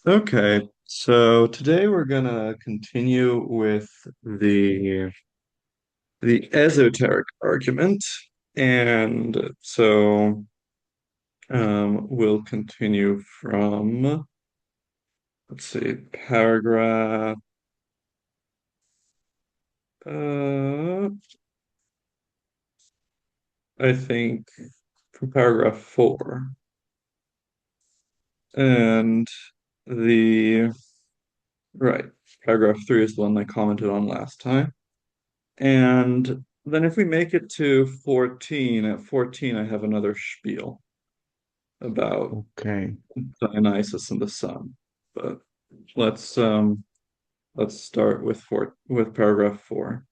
Okay, so today we're gonna continue with the esoteric argument, and so we'll continue from let's see, paragraph uh I think from paragraph 4, and the right paragraph 3 is the one I commented on last time. And then if we make it to 14, at 14 I have another spiel about Okay, Dionysus and the sun. But let's let's start with paragraph 4.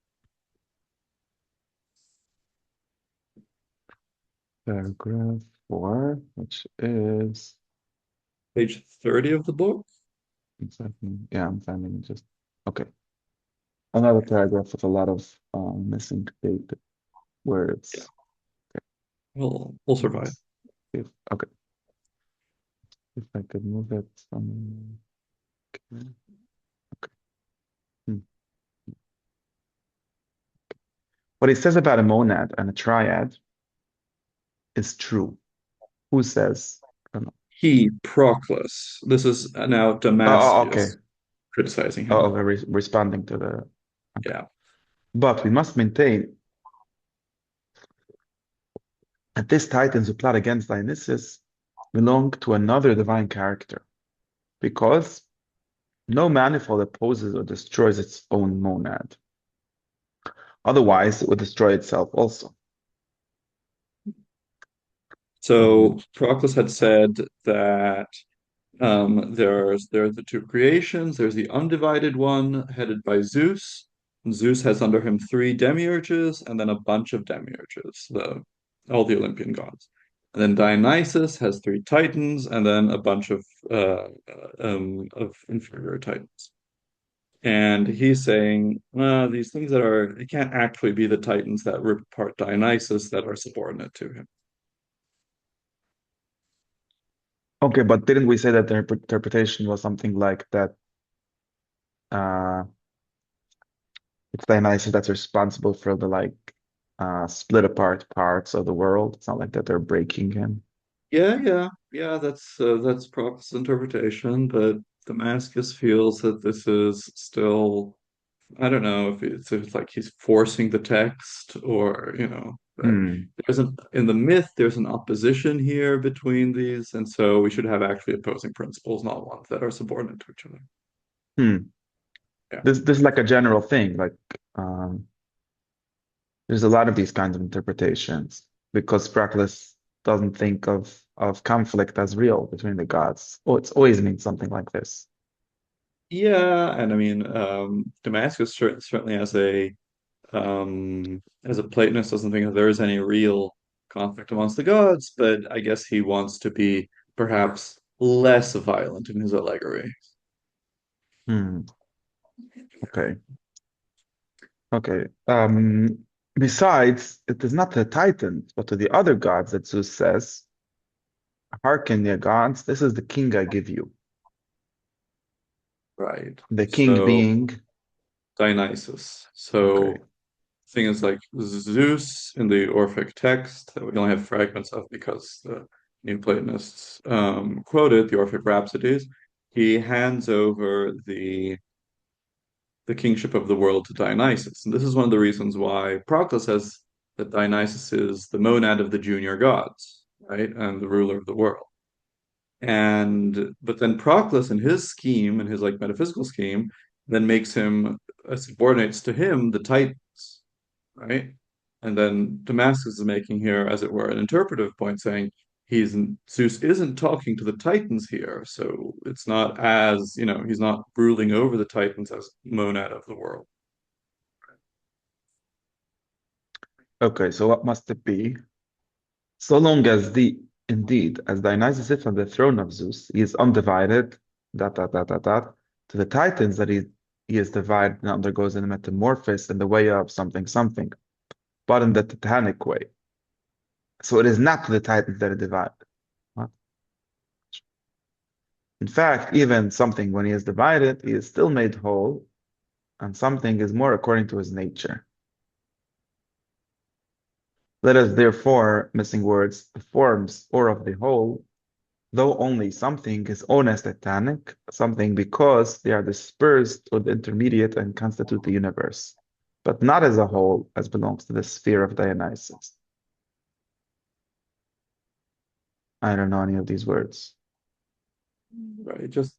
paragraph 4, which is Page 30 of the book. exactly, yeah, I'm finding just okay. Another paragraph with a lot of missing date Yeah, words. we'll survive. Let's see okay, if I could move it some. Okay. Hmm. What he says about a monad and a triad is true. Who says? I don't know. He, Proclus. This is now Okay. Damascius criticizing Oh, him. we're responding to the. Okay. Yeah. But we must maintain that these titans who plot against Dionysus belong to another divine character, because no manifold opposes or destroys its own monad. Otherwise, it would destroy itself also. So Mhm. Proclus had said that there are the two creations. There's the undivided one headed by Zeus. Zeus has under him three demiurges and then a bunch of demiurges, all the Olympian gods. And then Dionysus has three titans and then a bunch of inferior titans. And he's saying, these things it can't actually be the titans that rip apart Dionysus that are subordinate to him. Okay, but didn't we say that the interpretation was something like that? Uh, it's Dionysus that's responsible for the split apart parts of the world. It's not like that they're breaking him. Yeah. That's Prop's interpretation, but Damascus feels that this is still, I don't know if it's like he's forcing the text or, but Hmm. in the myth, there's an opposition here between these, and so we should have actually opposing principles, not ones that are subordinate to each other. Hmm. Yeah. This is like a general thing. Um, there's a lot of these kinds of interpretations because Proclus doesn't think of conflict as real between the gods. Oh, it's always means something like this. Yeah, and I mean, Damascus certainly as a Platonist doesn't think that there is any real conflict amongst the gods, but I guess he wants to be perhaps less violent in his allegory. Hmm. Okay. Okay. Besides, it is not to the Titans, but to the other gods that Zeus says, "Hearken, ye gods, this is the king I give you." Right. The king So being, Dionysus. okay. So thing is like Zeus in the Orphic text that we only have fragments of because the Neoplatonists quoted the Orphic Rhapsodies. He hands over the kingship of the world to Dionysus. And this is one of the reasons why Proclus says that Dionysus is the monad of the junior gods, right? And the ruler of the world. And but then Proclus in his scheme, in his like metaphysical scheme, then makes him subordinates to him the Titans, right? And then Damascus is making here, as it were, an interpretive point saying Zeus isn't talking to the Titans here, so it's not as, he's not ruling over the Titans as monad of the world. Okay, so what must it be? So long as indeed, as Dionysus sits on the throne of Zeus, he is undivided, dot, dot, dot, dot, dot, to the Titans that he is divided and undergoes a metamorphosis in the way of something, something, but in the Titanic way. So it is not to the Titans that are divided. What? In fact, even something when he is divided, he is still made whole, and something is more according to his nature. Let us therefore, missing words, the forms or of the whole, though only something is onestetanic, something because they are dispersed or the intermediate and constitute the universe, but not as a whole, as belongs to the sphere of Dionysus. I don't know any of these words. Right. Just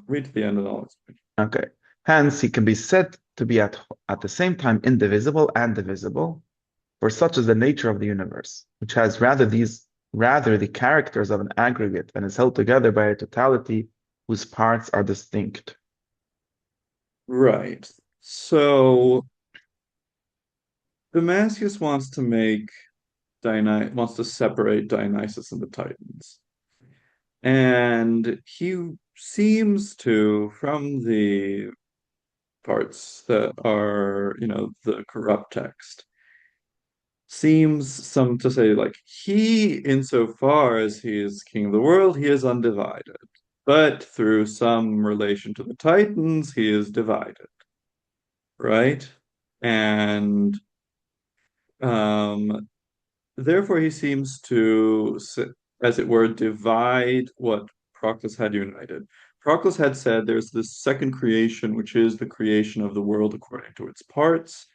read to the end and I'll explain. Okay. Hence, he can be said to be at the same time indivisible and divisible, for such is the nature of the universe, which has rather the characters of an aggregate and is held together by a totality whose parts are distinct. Right. So Damascus wants to separate Dionysus and the Titans. And he seems to, from the parts that are, the corrupt text, seems some to say like he, insofar as he is king of the world, he is undivided. But through some relation to the Titans, he is divided, right? And um therefore he seems to, as it were, divide what Proclus had united. Proclus had said there's this second creation, which is the creation of the world according to its parts.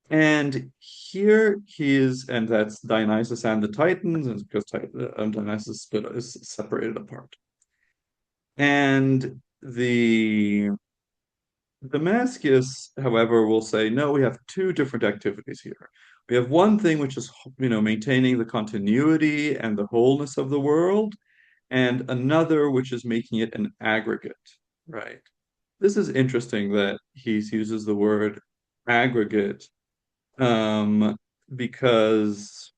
And here he is, and that's Dionysus and the Titans, and it's because Dionysus is separated apart. And the Damascus, however, will say, no, we have two different activities here. We have one thing which is, maintaining the continuity and the wholeness of the world, and another which is making it an aggregate, right? This is interesting that he uses the word aggregate, um, because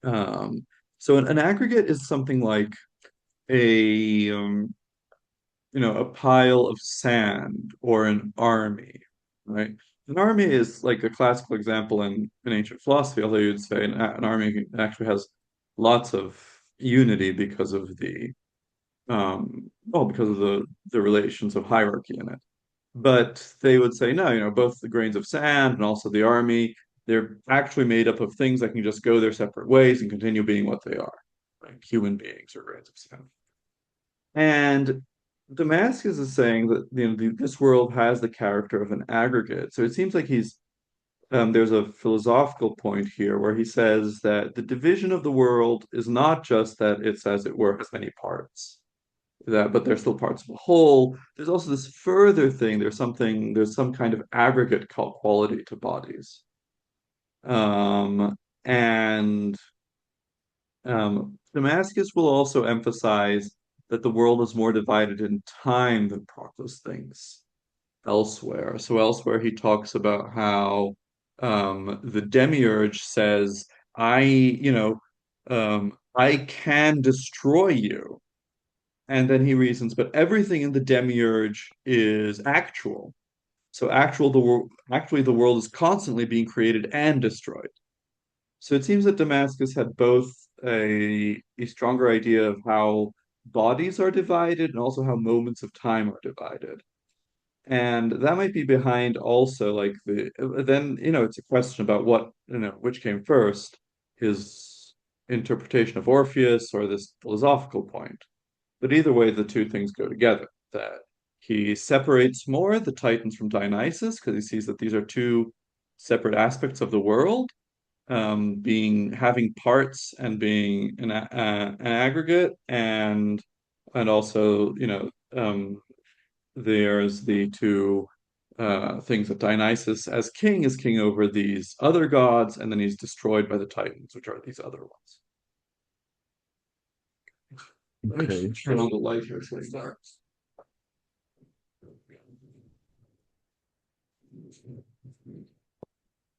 um, so an aggregate is something like a pile of sand or an army, right? An army is like a classical example in ancient philosophy, although you'd say an army actually has lots of unity because of because of the relations of hierarchy in it. But they would say, no, both the grains of sand and also the army, they're actually made up of things that can just go their separate ways and continue being what they are, like human beings or grains of sand. And Damascus is saying that this world has the character of an aggregate. So it seems like there's a philosophical point here where he says that the division of the world is not just that it's, as it were, has many parts, but they're still parts of a whole. There's also this further thing. There's some kind of aggregate quality to bodies. And Damascus will also emphasize that the world is more divided in time than Proclus thinks elsewhere. So elsewhere he talks about how the demiurge says, I can destroy you. And then he reasons, but everything in the demiurge is actual. So actually the world is constantly being created and destroyed. So it seems that Damascus had both a stronger idea of how bodies are divided and also how moments of time are divided. And that might be behind also like then, it's a question about which came first, his interpretation of Orpheus or this philosophical point. But either way, the two things go together. That he separates more the Titans from Dionysus because he sees that these are two separate aspects of the world, being having parts and being an aggregate, and also there's the two things that Dionysus as king is king over these other gods, and then he's destroyed by the Titans, which are these other ones. Let me Okay. turn on the light here so it's dark.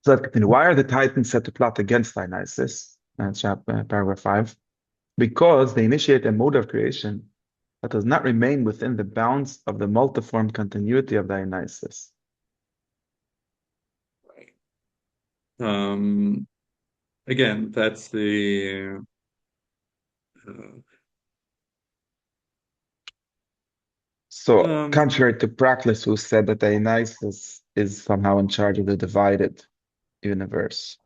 So let's continue. Why are the Titans set to plot against Dionysus? Paragraph 5. Because they initiate a mode of creation that does not remain within the bounds of the multiform continuity of Dionysus. Right. Again, that's the uh, So, Um, contrary to Proclus, who said that Dionysus is somehow in charge of the divided universe.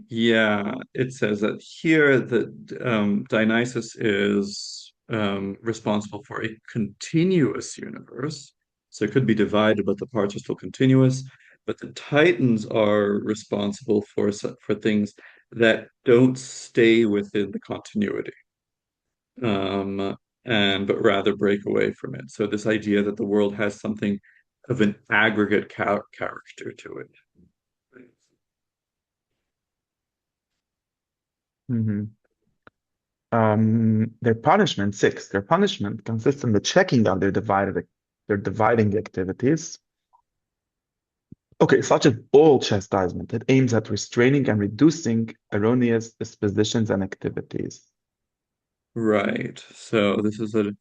yeah, it says that here that Dionysus is responsible for a continuous universe. So it could be divided, but the parts are still continuous. But the Titans are responsible for things that don't stay within the continuity, um, and but rather break away from it. So this idea that the world has something of an aggregate character to it. Mhm. Their punishment consists in the checking of their dividing activities. Okay, such as all chastisement. It aims at restraining and reducing erroneous dispositions and activities. Right. So this is a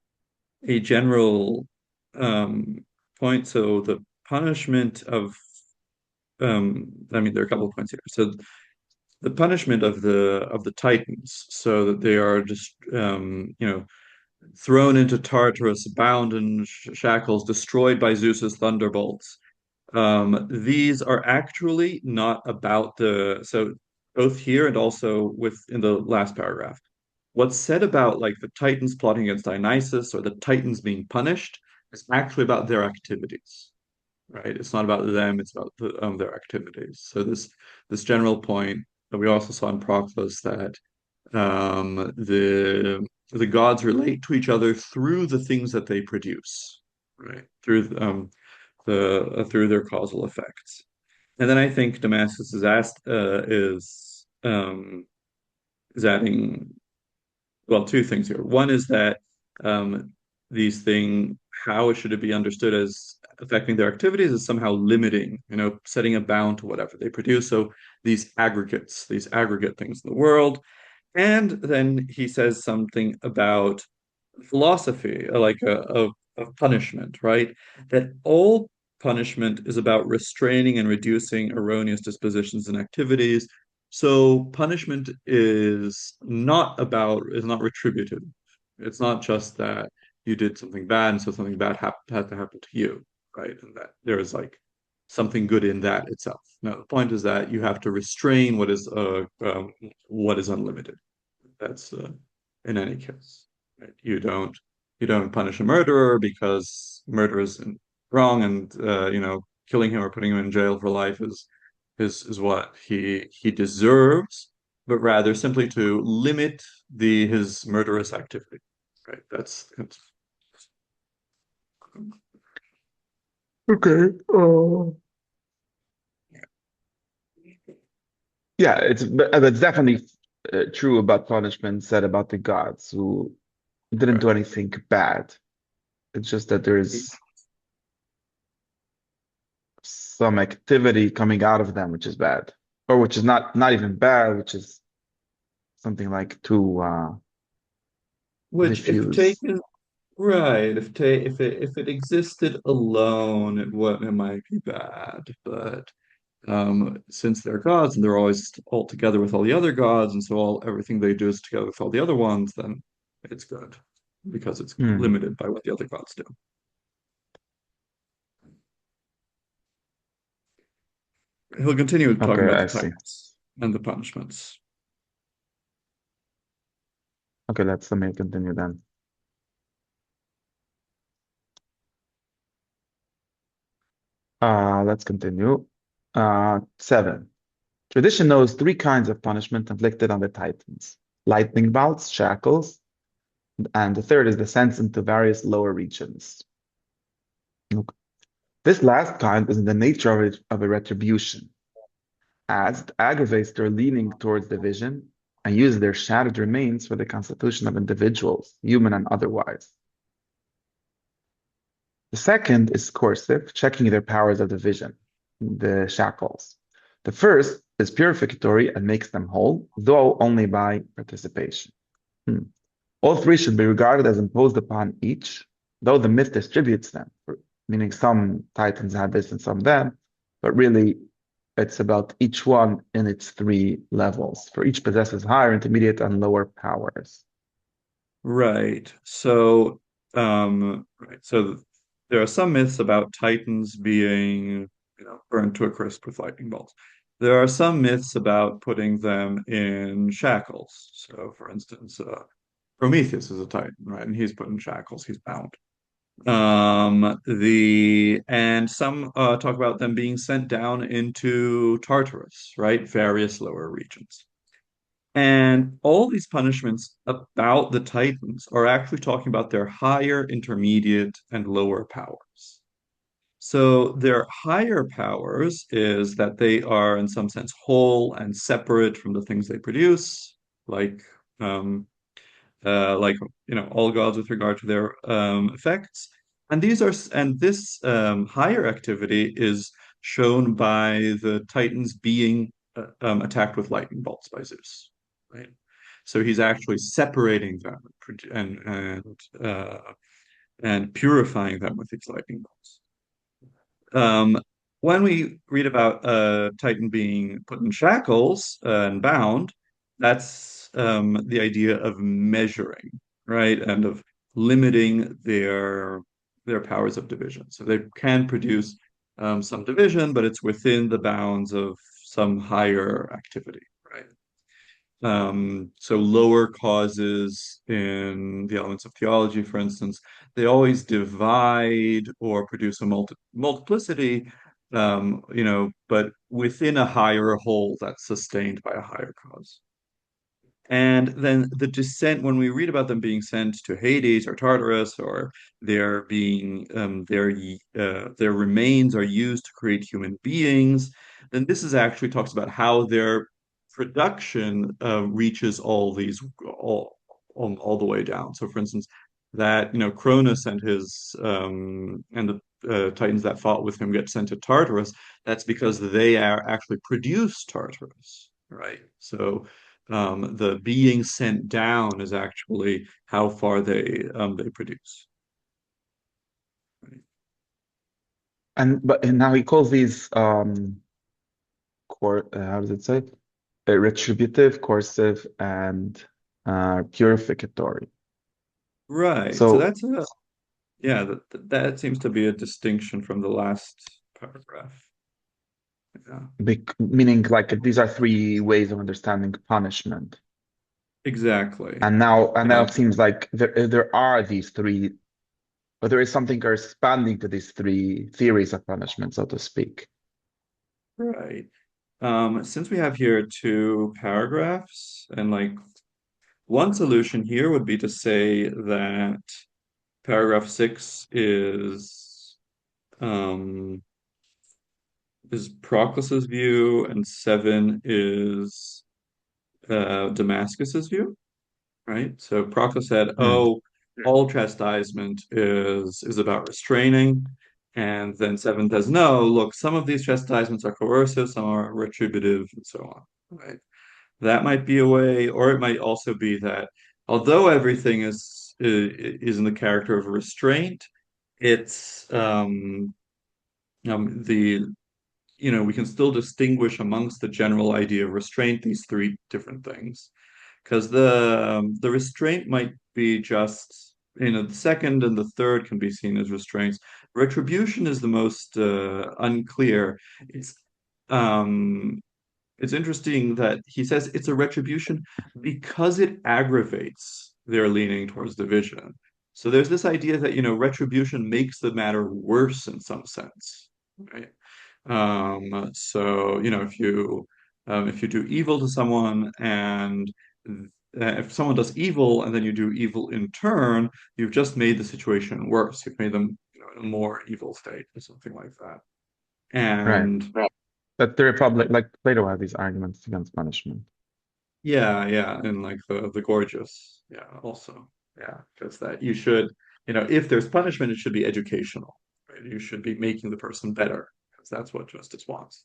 general um, point. So the punishment of I mean, there are a couple of points here. So the punishment of the Titans, so that they are just thrown into Tartarus, bound in shackles, destroyed by Zeus's thunderbolts. These are actually not about so both here and also in the last paragraph. What's said about like the Titans plotting against Dionysus or the Titans being punished is actually about their activities, right? It's not about them, it's about their activities. So this general point that we also saw in Proclus that the gods relate to each other through the things that they produce, right? Through their causal effects. And then I think Damascus is adding, well, two things here. One is that um, these things, how should it be understood as affecting their activities is somehow limiting, setting a bound to whatever they produce. So these aggregate things in the world. And then he says something about philosophy, like of punishment, right? That all punishment is about restraining and reducing erroneous dispositions and activities. So punishment is not retributive. It's not just that you did something bad, and so something bad had to happen to you, right? And that there is like something good in that itself. No, the point is that you have to restrain what is unlimited. That's in any case, right? You don't punish a murderer because murder is wrong, and killing him or putting him in jail for life is what he deserves, but rather simply to limit the his murderous activity, right? That's Okay. Yeah, that's definitely true about punishment said about the gods who didn't do right. anything bad. It's just that there's some activity coming out of them which is bad, or which is not even bad, which is something like too Which, if diffuse. taken right, if it existed alone, it might be bad, but since they're gods and they're always all together with all the other gods, and so everything they do is together with all the other ones, then it's good because it's Hmm. limited by what the other gods do. He'll continue talking Okay, about the I see. titans and the punishments. Okay, let me continue then. Let's continue. Seven. Tradition knows three kinds of punishment inflicted on the Titans: lightning bolts, shackles, and the third is descent into various lower regions. Okay. This last kind is in the nature of a retribution, as it aggravates their leaning towards division and uses their shattered remains for the constitution of individuals, human and otherwise. The second is coercive, checking their powers of division, the shackles. The first is purificatory and makes them whole, though only by participation. Hmm. All three should be regarded as imposed upon each, though the myth distributes them, meaning some titans have this and some that, but really it's about each one in its three levels, for each possesses higher, intermediate, and lower powers. Right. So there are some myths about Titans being, burned to a crisp with lightning bolts. There are some myths about putting them in shackles. So, for instance, Prometheus is a Titan, right? And he's put in shackles, he's bound. The and some talk about them being sent down into Tartarus, right? Various lower regions. And all these punishments about the Titans are actually talking about their higher, intermediate, and lower powers. So their higher powers is that they are, in some sense, whole and separate from the things they produce, like um, like all gods with regard to their effects. And this higher activity is shown by the Titans being attacked with lightning bolts by Zeus, right? So he's actually separating them and purifying them with these lightning bolts. Um, when we read about Titan being put in shackles and bound, that's the idea of measuring, right, and of limiting their powers of division. So they can produce some division, but it's within the bounds of some higher activity, right? So lower causes in the elements of theology, for instance, they always divide or produce a multiplicity, but within a higher whole that's sustained by a higher cause. And then the descent, when we read about them being sent to Hades or Tartarus, or their being their remains are used to create human beings, then this is actually talks about how their production reaches all the way down. So, for instance, that Cronus and his and the Titans that fought with him get sent to Tartarus. That's because they are actually produce Tartarus, right? So the being sent down is actually how far they produce. Right? And now he calls these how does it say? Retributive, coercive, and purificatory. Right. So So that's a yeah, that seems to be a distinction from the last paragraph. Yeah. meaning like these are three ways of understanding punishment. Exactly. And now Yeah. it seems like there are these three, but there is something corresponding to these three theories of punishment, so to speak. Right. Since we have here two paragraphs, and like one solution here would be to say that paragraph six um is Proclus's view, and seven is Damascus's view, right? So Proclus said, Hmm. "Oh, all chastisement is about restraining," and then seven says, "No, look, some of these chastisements are coercive, some are retributive, and so on." Right? That might be a way, or it might also be that although everything is in the character of restraint, it's the we can still distinguish amongst the general idea of restraint these three different things. Because the restraint might be just, the second and the third can be seen as restraints. Retribution is the most unclear. Um, it's interesting that he says it's a retribution because it aggravates their leaning towards division. So there's this idea that, retribution makes the matter worse in some sense, right? So, if you do evil to someone and if someone does evil and then you do evil in turn, you've just made the situation worse. You've made them, in a more evil state or something like that. Right. And But the Republic, like Plato had these arguments against punishment. yeah, yeah, and like the gorgeous, yeah, also, yeah, because that you should, if there's punishment, it should be educational, right? You should be making the person better because that's what justice wants,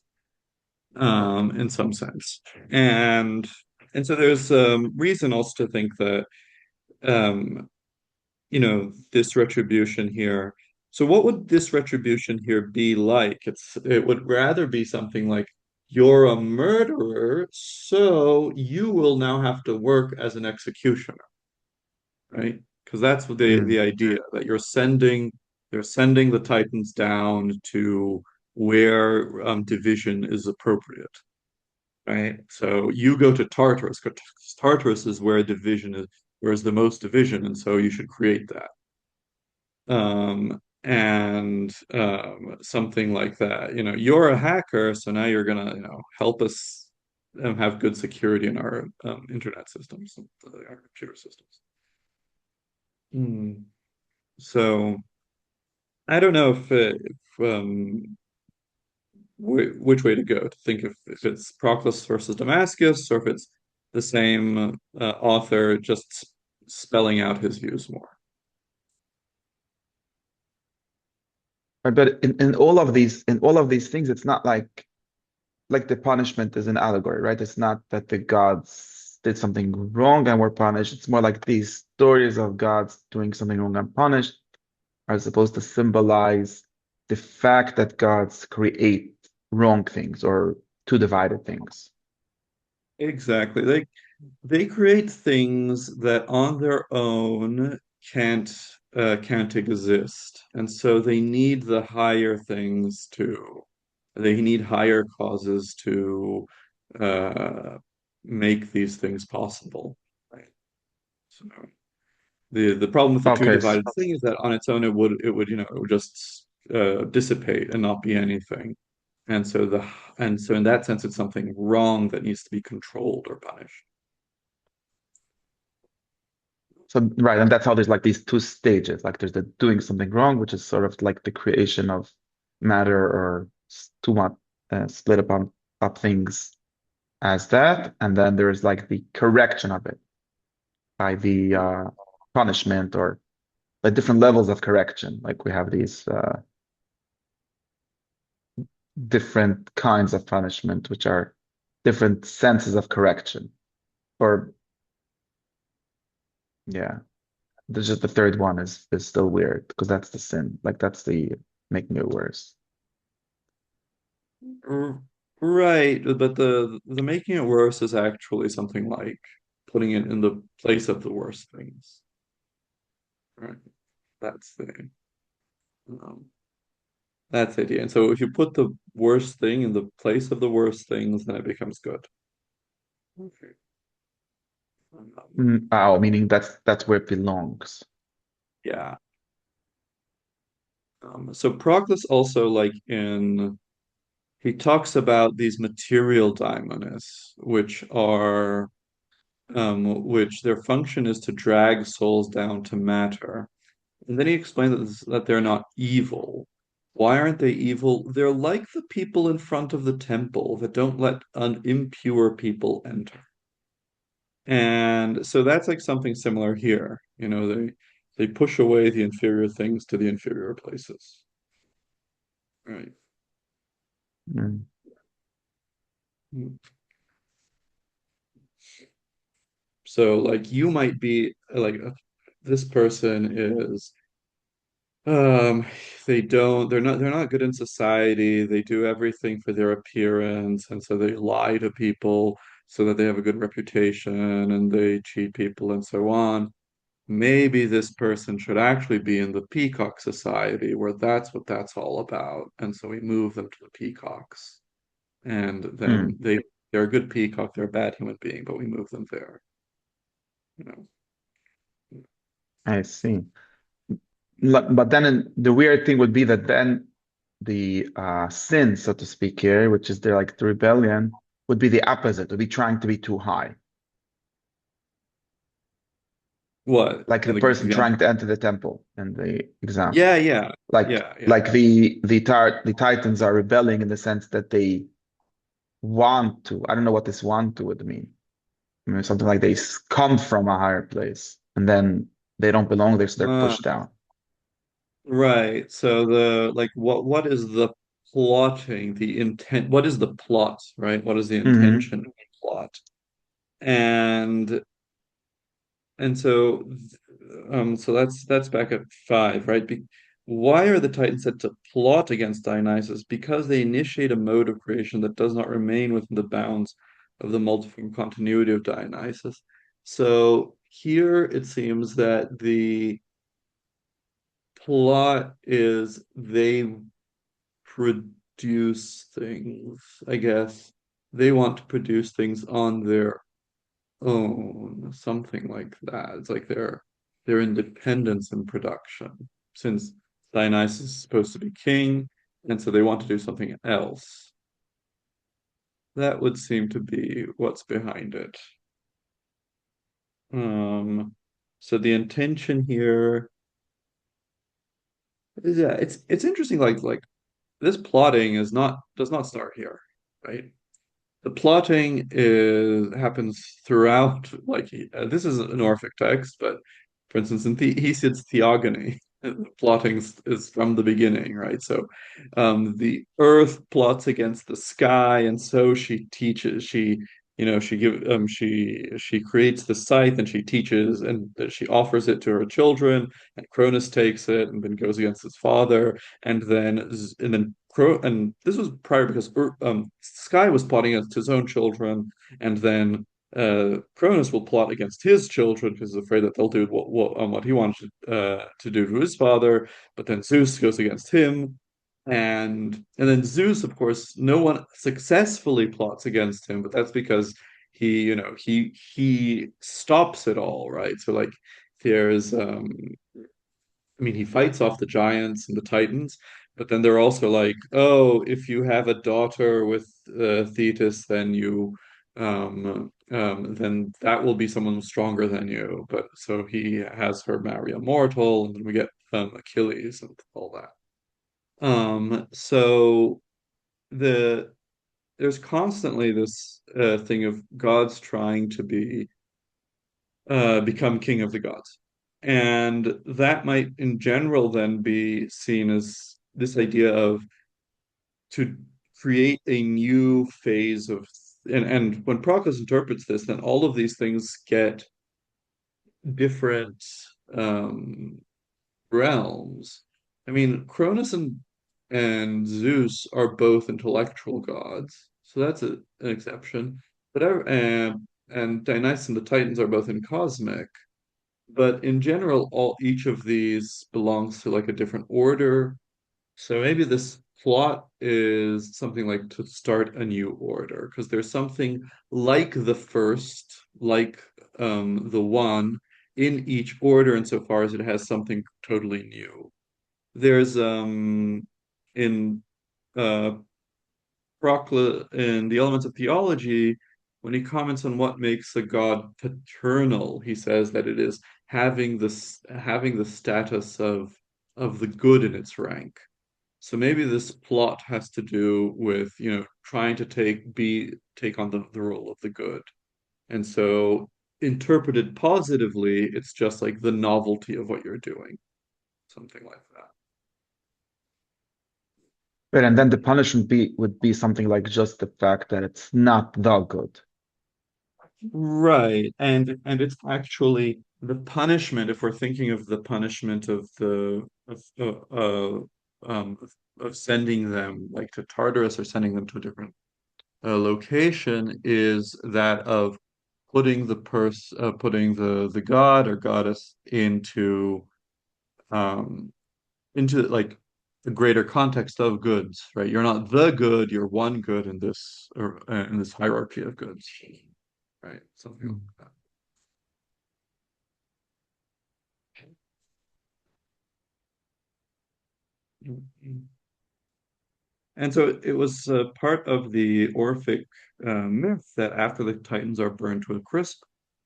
in some sense, and and so there's reason also to think that um, this retribution here. So what would this retribution here be like? It would rather be something like you're a murderer, so you will now have to work as an executioner, right? Because that's what the Hmm. idea that you're sending They're sending the Titans down to where division is appropriate, right? So you go to Tartarus, 'cause Tartarus is where division is, where's the most division, and so you should create that. And something like that. You're a hacker, so now you're gonna, help us have good security in our internet systems, our computer systems. Hmm. So I don't know if which way to go to think if it's Proclus versus Damascus or if it's the same author just spelling out his views more. Right, but in all of these things, it's not like the punishment is an allegory, right? It's not that the gods did something wrong and were punished. It's more like these stories of gods doing something wrong and punished are supposed to symbolize the fact that gods create wrong things or two divided things. Exactly. They create things that on their own can't can't exist. And so they need the higher things to they need higher causes to uh make these things possible. Right. So the problem with the two Okay, divided thing is that on its own it would just dissipate and not be anything. And so in that sense it's something wrong that needs to be controlled or punished. so right, and that's how there's like these two stages. Like there's the doing something wrong, which is sort of like the creation of matter or too much split up things as that, and then there's like the correction of it by the punishment or the different levels of correction. Like we have these different kinds of punishment, which are different senses of correction. Or yeah, there's just the third one is still weird because that's the sin. Like that's the making it worse. R- Right, but the making it worse is actually something like putting it in the place of the worst things. Right. That's the um, that's the idea. And so if you put the worst thing in the place of the worst things, then it becomes good. Okay. Oh, meaning that's where it belongs. Yeah. So Proclus also he talks about these material daimonists, which their function is to drag souls down to matter. And then he explained that they're not evil. Why aren't they evil? They're like the people in front of the temple that don't let impure people enter. And so that's like something similar here. They push away the inferior things to the inferior places. Right. Mm. So like you might be like this person is Um, they're not good in society. They do everything for their appearance, and so they lie to people so that they have a good reputation and they cheat people and so on. Maybe this person should actually be in the peacock society where that's what that's all about. And so we move them to the peacocks. And then Mm. they're a good peacock, they're a bad human being, but we move them there, you know. I see. But then the weird thing would be that then the sin, so to speak here, which is the rebellion, would be the opposite, would be trying to be too high. What? Like the In the person trying example? to enter the temple in the example. Yeah, yeah, Like yeah, yeah. like the Titans are rebelling in the sense that they want to. I don't know what this want to would mean. I mean, something like they come from a higher place and then they don't belong there, so they're Uh, pushed down. Right. So what is the plotting, the intent, what is the plot, right? What is the Hmm. intention of the plot? And so that's back at five, right? Why are the Titans said to plot against Dionysus? Because they initiate a mode of creation that does not remain within the bounds of the multiform continuity of Dionysus. So here it seems that the plot is they produce things, I guess. They want to produce things on their own, something like that. It's like their independence in production, since Dionysus is supposed to be king, and so they want to do something else. That would seem to be what's behind it. Um, so the intention here is, yeah, it's interesting. Like this plotting is not does not start here, right? The plotting is happens throughout, like this is an Orphic text, but for instance, in Hesiod's Theogony, the plotting is from the beginning, right? So, the earth plots against the sky, and so she teaches. She creates the scythe, and she teaches, and she offers it to her children, and Cronus takes it, and then goes against his father, and this was prior because Sky was plotting against his own children, and then Cronus will plot against his children because he's afraid that they'll do what he wanted to do to his father. But then Zeus goes against him, and then Zeus, of course, no one successfully plots against him, but that's because he stops it all, right? So like there's I mean, he fights off the giants and the titans, but then they're also like, oh, if you have a daughter with Thetis, then that will be someone stronger than you. But so he has her marry a mortal, and then we get Achilles and all that. So the there's constantly this thing of gods trying to become king of the gods. And that might, in general, then be seen as this idea of to create a new phase of, and when Proclus interprets this, then all of these things get different um, realms. I mean, Cronus and Zeus are both intellectual gods, so that's an exception. But and Dionysus and the Titans are both in cosmic. But in general, all each of these belongs to like a different order. So maybe this plot is something like to start a new order, because there's something like the first, like the one in each order insofar as it has something totally new. There's in uh in the Elements of Theology, when he comments on what makes a god paternal, he says that it is having the status of the good in its rank. So maybe this plot has to do with, trying to take on the role of the good. And so interpreted positively, it's just like the novelty of what you're doing, something like that. Right, and then the punishment would be something like just the fact that it's not the good. Right. And it's actually the punishment, if we're thinking of the punishment of the of sending them like to Tartarus or sending them to a different location, is that of putting the god or goddess um into like the greater context of goods, right? You're not the good, you're one good in this hierarchy of goods, right? Something like Mm. that. Mhm. And so it was part of the Orphic myth that after the Titans are burned to a crisp,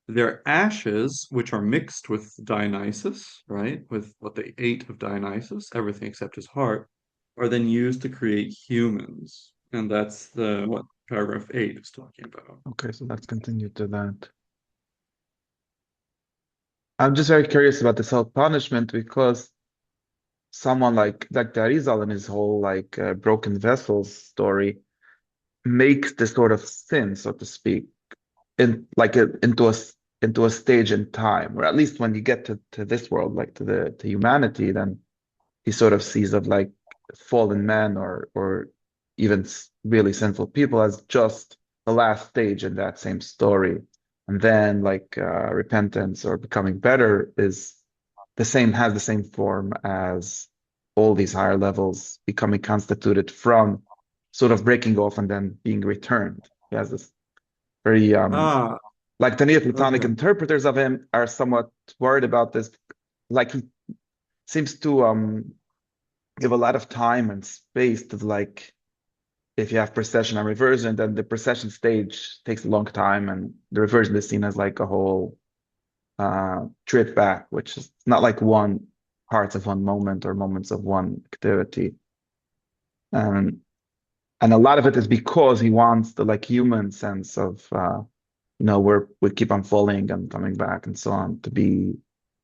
their ashes, which are mixed with Dionysus, right, with what they ate of Dionysus, everything except his heart, are then used to create humans. And that's what paragraph 8 is talking about. Okay, so let's continue to that. I'm just very curious about this whole punishment because someone like Darizal in his whole broken vessels story makes this sort of sin, so to speak, into a stage in time, or at least when you get to this world, like to humanity, then he sort of sees of like fallen men or even really sinful people as just the last stage in that same story. And then repentance or becoming better is has the same form as all these higher levels becoming constituted from sort of breaking off and then being returned. He has this very Ah, like the Neoplatonic okay. interpreters of him are somewhat worried about this. Like he seems to give a lot of time and space to like if you have precession and reversion, then the precession stage takes a long time, and the reversion is seen as like a whole trip back, which is not like one parts of one moment or moments of one activity. Um, and a lot of it is because he wants the like human sense of where we keep on falling and coming back and so on to be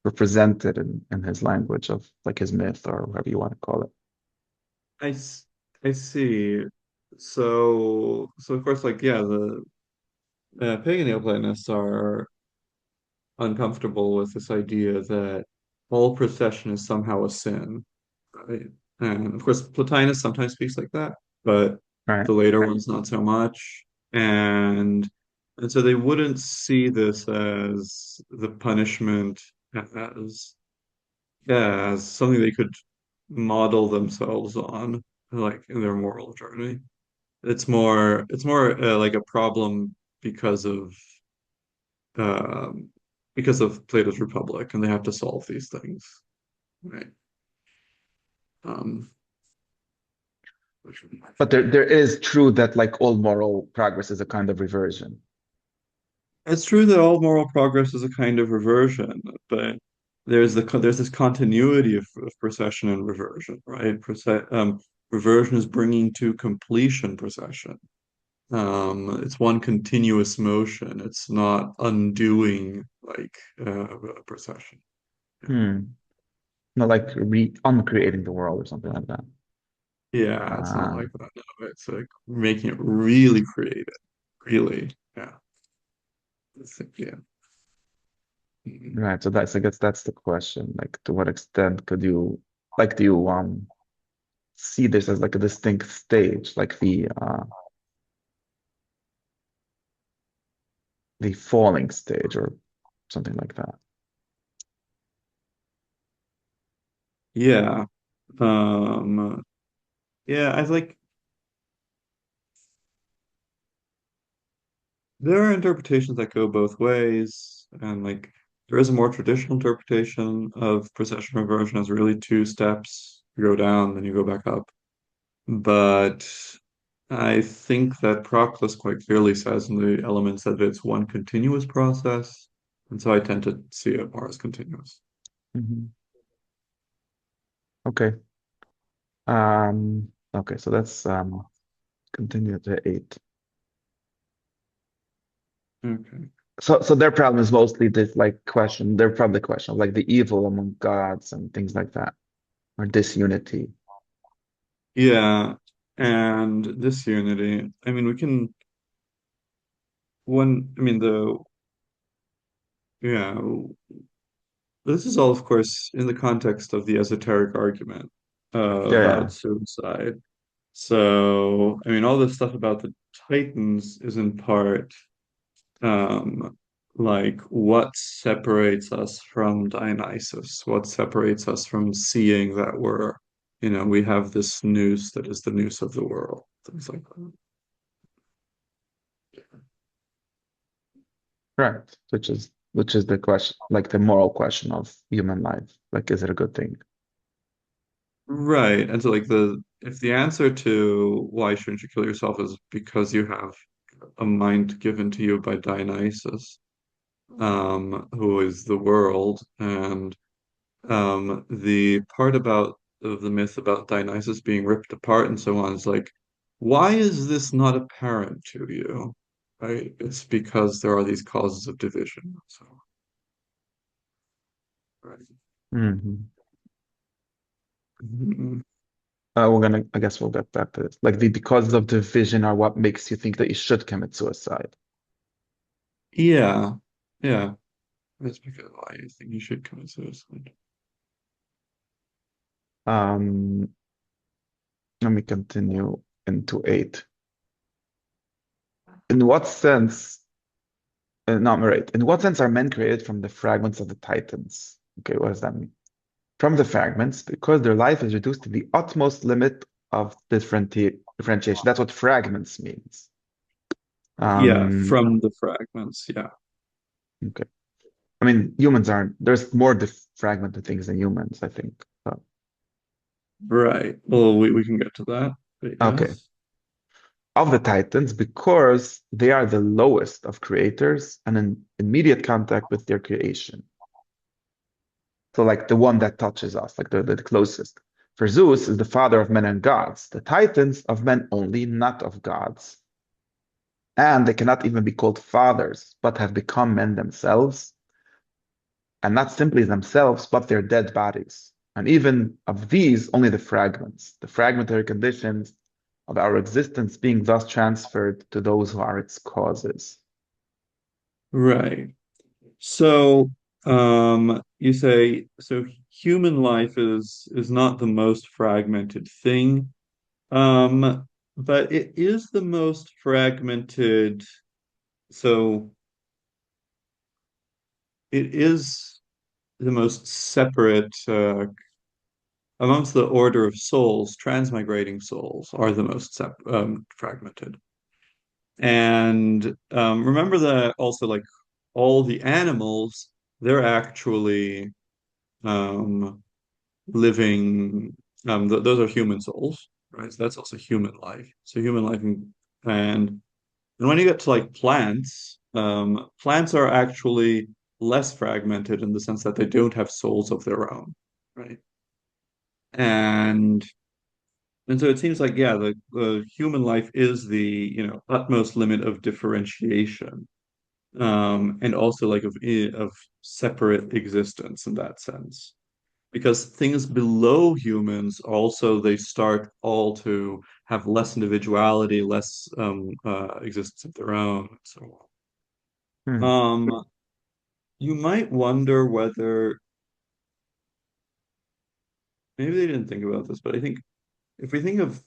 represented in his language of like his myth or whatever you want to call it. I, s- I see. So of course, like, yeah, the pagan Neoplatonists are uncomfortable with this idea that all procession is somehow a sin, right? And of course, Plotinus sometimes speaks like that, but Right. the later ones not so much. And and so they wouldn't see this as the punishment as yeah, as something they could model themselves on, like in their moral journey. It's more like a problem because of um, because of Plato's Republic, and they have to solve these things, right? Um, which- But there is true that like all moral progress is a kind of reversion. it's true that all moral progress is a kind of reversion, but there's this continuity of procession and reversion, right? Reversion is bringing to completion procession. It's one continuous motion. It's not undoing like a procession. Yeah. Hmm. Not like re uncreating the world or something like that. Yeah, it's not Uh, like that. No, it's like making it really creative. Really. Yeah. Yeah. Mhm. right. So I guess that's the question. Like, to what extent could you, like, do you see this as like a distinct stage, like the falling stage or something like that? Yeah. Um, yeah, I like there are interpretations that go both ways, and like there is a more traditional interpretation of precession reversion as really two steps. You go down, then you go back up. But I think that Proclus quite clearly says in the elements that it's one continuous process, and so I tend to see it more as continuous. Mhm. Okay. Okay, so let's continue to eight. Okay. So their problem is mostly this like question, their probably question of like the evil among gods and things like that, or disunity. Yeah, and this unity, I mean, we can I mean, yeah, this is all, of course, in the context of the esoteric argument Yeah, yeah. about suicide. So, I mean, all this stuff about the Titans is in part um, like what separates us from Dionysus? What separates us from seeing that we have this nous that is the nous of the world, things like that. Right. Which is the question, like the moral question of human life. Like, is it a good thing? Right. And so like if the answer to why shouldn't you kill yourself is because you have a mind given to you by Dionysus, who is the world, and the part about of the myth about Dionysus being ripped apart and so on is like, why is this not apparent to you? Right? It's because there are these causes of division. So, right. Hmm. Mhm. I guess we'll get back to this. Like the causes of division are what makes you think that you should commit suicide. Yeah. Yeah. That's because why you think you should commit suicide. Um, Let me continue into eight. In what sense, no, right. In what sense are men created from the fragments of the Titans? Okay, what does that mean? from the fragments because their life is reduced to the utmost limit of differentiation. That's what fragments means. Yeah, Um, from the fragments. Yeah. okay. I mean, humans aren't, there's more fragmented things than humans, I think. Right. Well, we can get to that, but Okay. yes. Of the Titans, because they are the lowest of creators and in immediate contact with their creation. So, like the one that touches us, like the closest. For Zeus is the father of men and gods, the Titans of men only, not of gods. And they cannot even be called fathers, but have become men themselves, and not simply themselves, but their dead bodies. And even of these, only the fragments, the fragmentary conditions of our existence being thus transferred to those who are its causes. Right. So, you say so human life is not the most fragmented thing, but it is the most fragmented. So it is the most separate amongst the order of souls. Transmigrating souls are the most fragmented. And remember that also, like all the animals, they're actually um, living. Those are human souls, right? So that's also human life. So human life, and when you get to like plants, plants are actually less fragmented in the sense that they don't have souls of their own, right? And and so it seems like yeah, the human life is the utmost limit of differentiation, and also like of separate existence in that sense. Because things below humans also they start all to have less individuality, less existence of their own, and so Hmm. on. You might wonder whether maybe they didn't think about this, but I think if we think of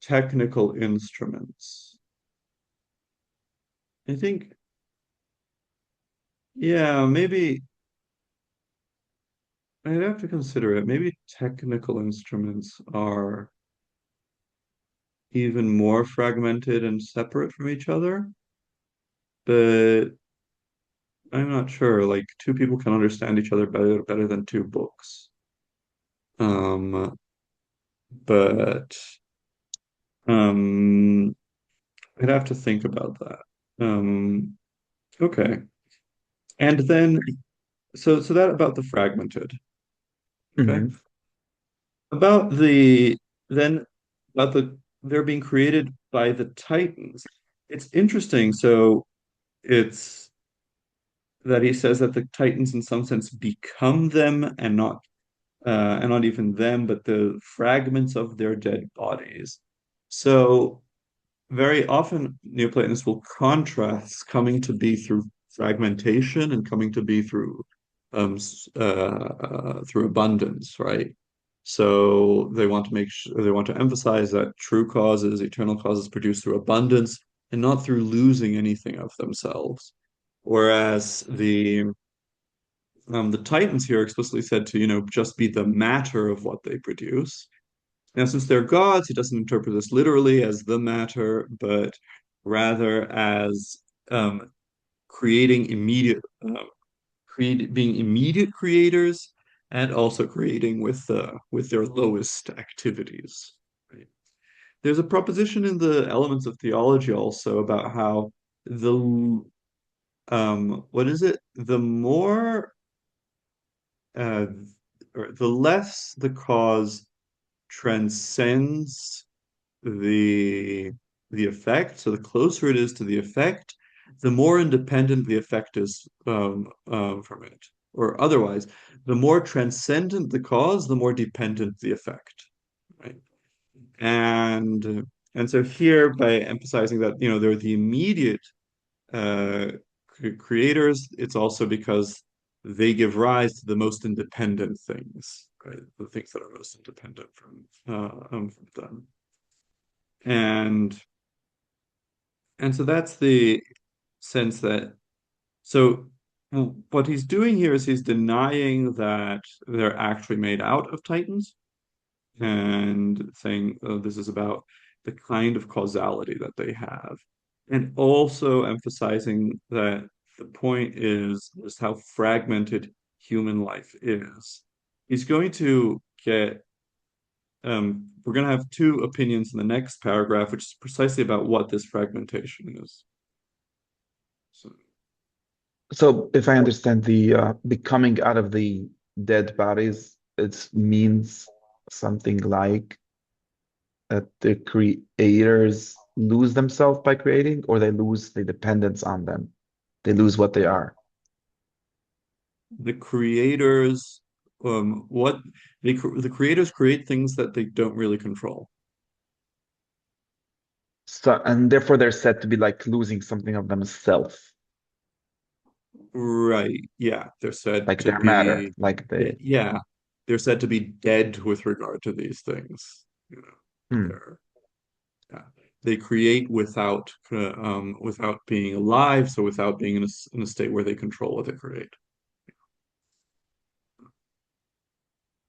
technical instruments, I think yeah, maybe I'd have to consider it. Maybe technical instruments are even more fragmented and separate from each other, but I'm not sure. Like two people can understand each other better than two books. Um, but um, I'd have to think about that. Okay. And then so that about the fragmented. Okay. Mhm. About the then about they're being created by the Titans. It's interesting. So it's that he says that the Titans in some sense become them and not even them, but the fragments of their dead bodies. So very often Neoplatonists will contrast coming to be through fragmentation and coming to be through abundance, right? So they want to emphasize that true causes, eternal causes produced through abundance and not through losing anything of themselves. Whereas the Titans here are explicitly said to, just be the matter of what they produce. Now, since they're gods, he doesn't interpret this literally as the matter, but rather as um, creating being immediate creators, and also creating with their lowest activities. Right? There's a proposition in the Elements of Theology also about how the what is it? The more uh, or the less the cause transcends the the effect. So the closer it is to the effect, the more independent the effect is from it. Or otherwise, the more transcendent the cause, the more dependent the effect. Right. And so here, by emphasizing that they're the immediate uh, creators, it's also because they give rise to the most independent things, right? The things that are most independent from them. And and so that's the sense that so Well, what he's doing here is he's denying that they're actually made out of Titans and saying, oh, this is about the kind of causality that they have. And also emphasizing that the point is just how fragmented human life is. He's going to get, we're going to have two opinions in the next paragraph, which is precisely about what this fragmentation is. So, So if I understand the coming out of the dead bodies, it means something like that the creators lose themselves by creating, or they lose the dependence on them. They lose what they are. the creators, what the creators create things that they don't really control. So, and therefore they're said to be like losing something of themselves, Right. Yeah. They're said like to their matter, be, like they. yeah, they're said to be dead with regard to these things. You know, Hmm. they're, yeah. They create without being alive, so without being in a state where they control what they create.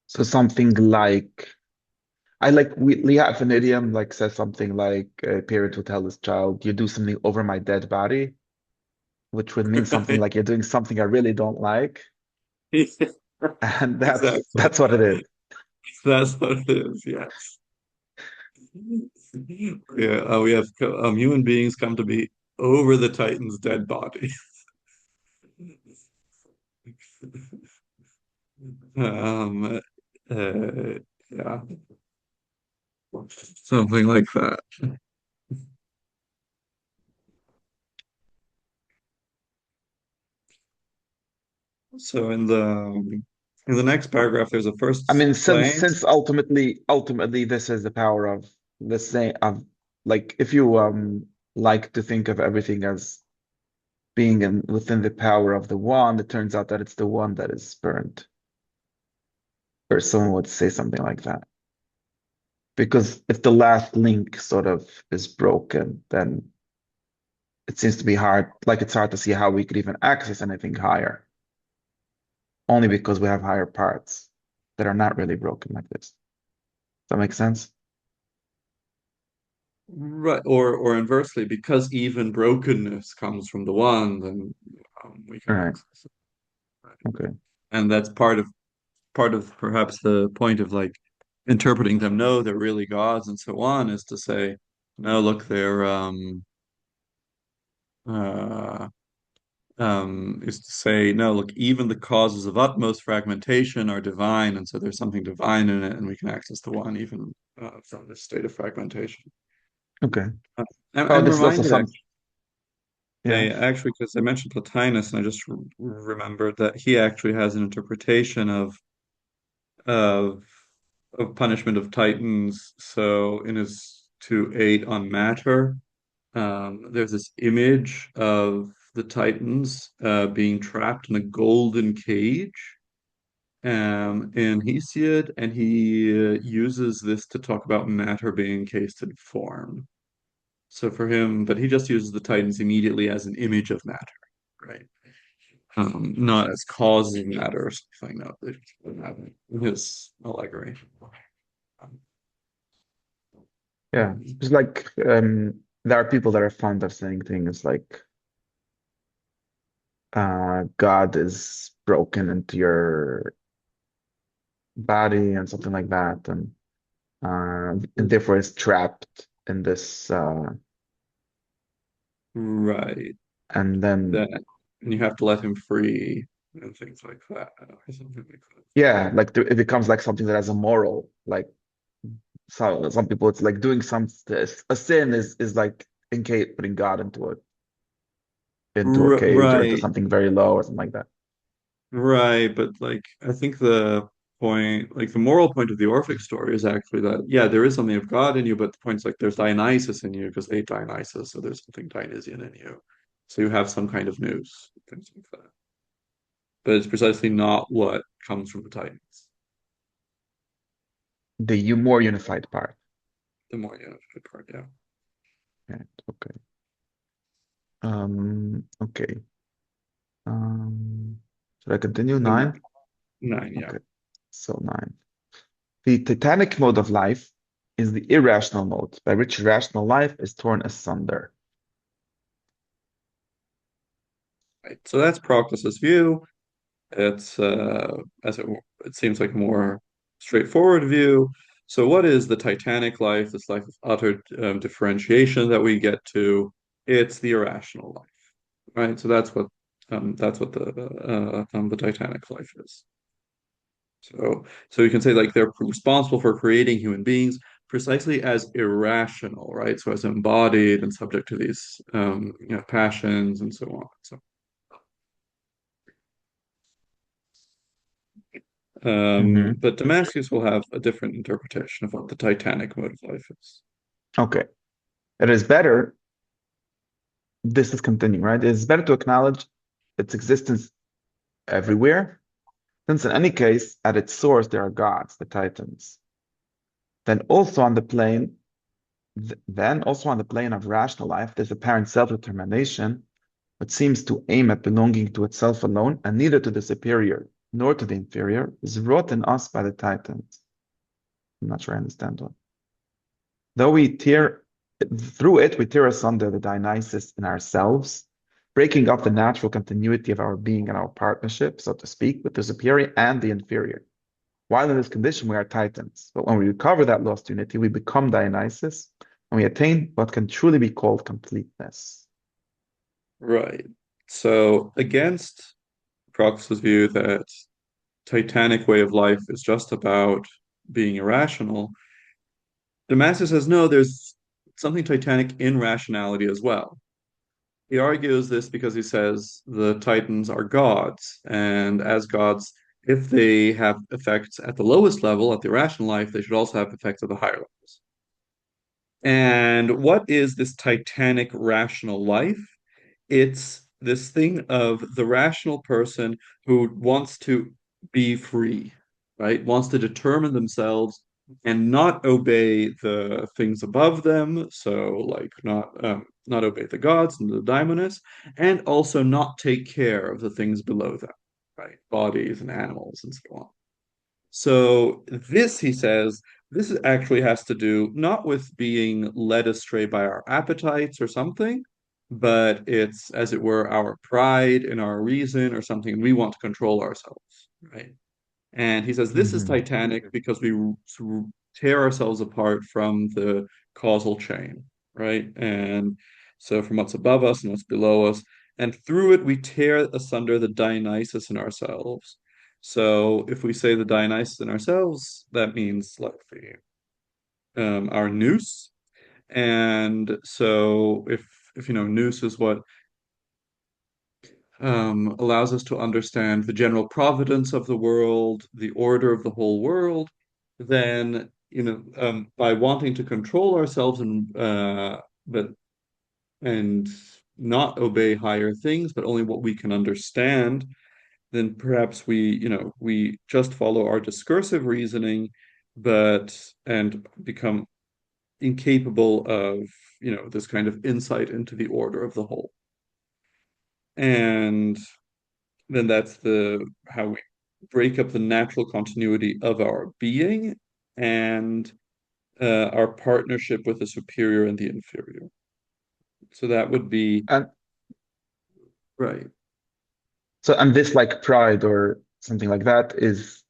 So something like I like we have an idiom like says something like a parent would tell his child, "You do something over my dead body," which would mean something like you're doing something I really don't like, and Exactly. that's what it is. That's what it is. Yes. Yeah. We have human beings come to be over the Titan's dead body. Um, yeah, something like that. So in the next paragraph, there's a I first mean, claim. since ultimately this is the power of the same of like if you like to think of everything as being within the power of the one, it turns out that it's the one that is burned, or someone would say something like that. Because if the last link sort of is broken, then it seems to be hard, like it's hard to see how we could even access anything higher, only because we have higher parts that are not really broken like this. Does that make sense? Right, or inversely, because even brokenness comes from the one, then we All can right. access it. Right. Okay. And that's part of perhaps the point of like interpreting them. No, they're really gods, and so on, is to say, no, look, they're uh, is to say, no, look, even the causes of utmost fragmentation are divine, and so there's something divine in it, and we can access the one even from this state of fragmentation. Okay. Uh, Oh, I'm this is also reminded, some, yeah. actually, because I mentioned Plotinus, and I just remembered that he actually has an interpretation of of punishment of Titans. So in his 2-8 on matter, there's this image of the Titans being trapped in a golden cage in Hesiod, and he uses this to talk about matter being encased in form. So for him, but he just uses the Titans immediately as an image of matter, right? Not as causing matter or something. No, they just wouldn't have it in his allegory. Um, Yeah. It's like there are people that are fond of saying things like God is broken into your body and something like that, and therefore is trapped in this right. and then That, and you have to let him free and things like that, or something like that. yeah, like it becomes like something that has a moral. Like some people, it's like doing a sin is like putting God into a cage or into Right, something very low or something like that. right. But like, I think the point, like the moral point of the Orphic story is actually that, yeah, there is something of God in you, but the point's like there's Dionysus in you because they ate Dionysus, so there's something Dionysian in you. So you have some kind of nous, things like that. But it's precisely not what comes from the Titans. The more unified part. The more you know, the part, yeah. Right. Okay. Okay. Should I continue? So Nine? nine, yeah. Okay, so nine. The Titanic mode of life is the irrational mode, by which rational life is torn asunder. Right. So that's Proclus's view. It's as it seems like a more straightforward view. So what is the Titanic life, this life of utter differentiation that we get to? It's the irrational life, right? So that's what the Titanic life is. So you can say like they're responsible for creating human beings precisely as irrational, right? So as embodied and subject to these passions and so on. So Mhm. but Damascus will have a different interpretation of what the Titanic mode of life is. Okay. It is better, this is continuing, right? It is better to acknowledge its existence everywhere, since in any case, at its source, there are gods, the Titans. Then also on the plane, then also on the plane of rational life, this apparent self-determination, which seems to aim at belonging to itself alone, and neither to the superior nor to the inferior, is wrought in us by the Titans. I'm not sure I understand one. Though we tear through it, we tear asunder the Dionysus in ourselves, breaking up the natural continuity of our being and our partnership, so to speak, with the superior and the inferior. While in this condition, we are Titans. But when we recover that lost unity, we become Dionysus, and we attain what can truly be called completeness. Right. So against Proclus's view that Titanic way of life is just about being irrational, Damascus says no, there's something Titanic in rationality as well. He argues this because he says the Titans are gods, and as gods, if they have effects at the lowest level, at the irrational life, they should also have effects at the higher levels. And what is this Titanic rational life? It's this thing of the rational person who wants to be free, right? Wants to determine themselves and not obey the things above them. So, like, not obey the gods and the daimonis, and also not take care of the things below them, right? Bodies and animals and so on. So this, he says, this actually has to do not with being led astray by our appetites or something, but it's, as it were, our pride and our reason or something, and we want to control ourselves, right? And he says this is Mhm. Titanic because we tear ourselves apart from the causal chain, right? And so from what's above us and what's below us, and through it we tear asunder the Dionysus in ourselves. So if we say the Dionysus in ourselves, that means like the our nous. And so if you know nous is what allows us to understand the general providence of the world, the order of the whole world, then by wanting to control ourselves but and not obey higher things, but only what we can understand, then perhaps we just follow our discursive reasoning, but and become incapable of this kind of insight into the order of the whole. And then that's the how we break up the natural continuity of our being and our partnership with the superior and the inferior. So that would be And right. and this like pride or something like that is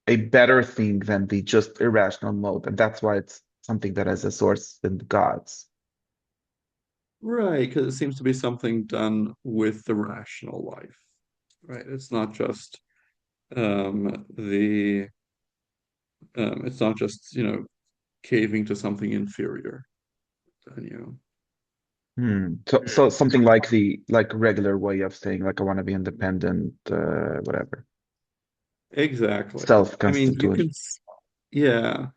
a better thing than the just irrational mode. And that's why it's something that has a source in the gods. Right, because it seems to be something done with the rational life. Right. The it's not just, caving to something inferior. And, So something like the like regular way of saying like I want to be independent, whatever. exactly. I mean, Self-constituted. yeah.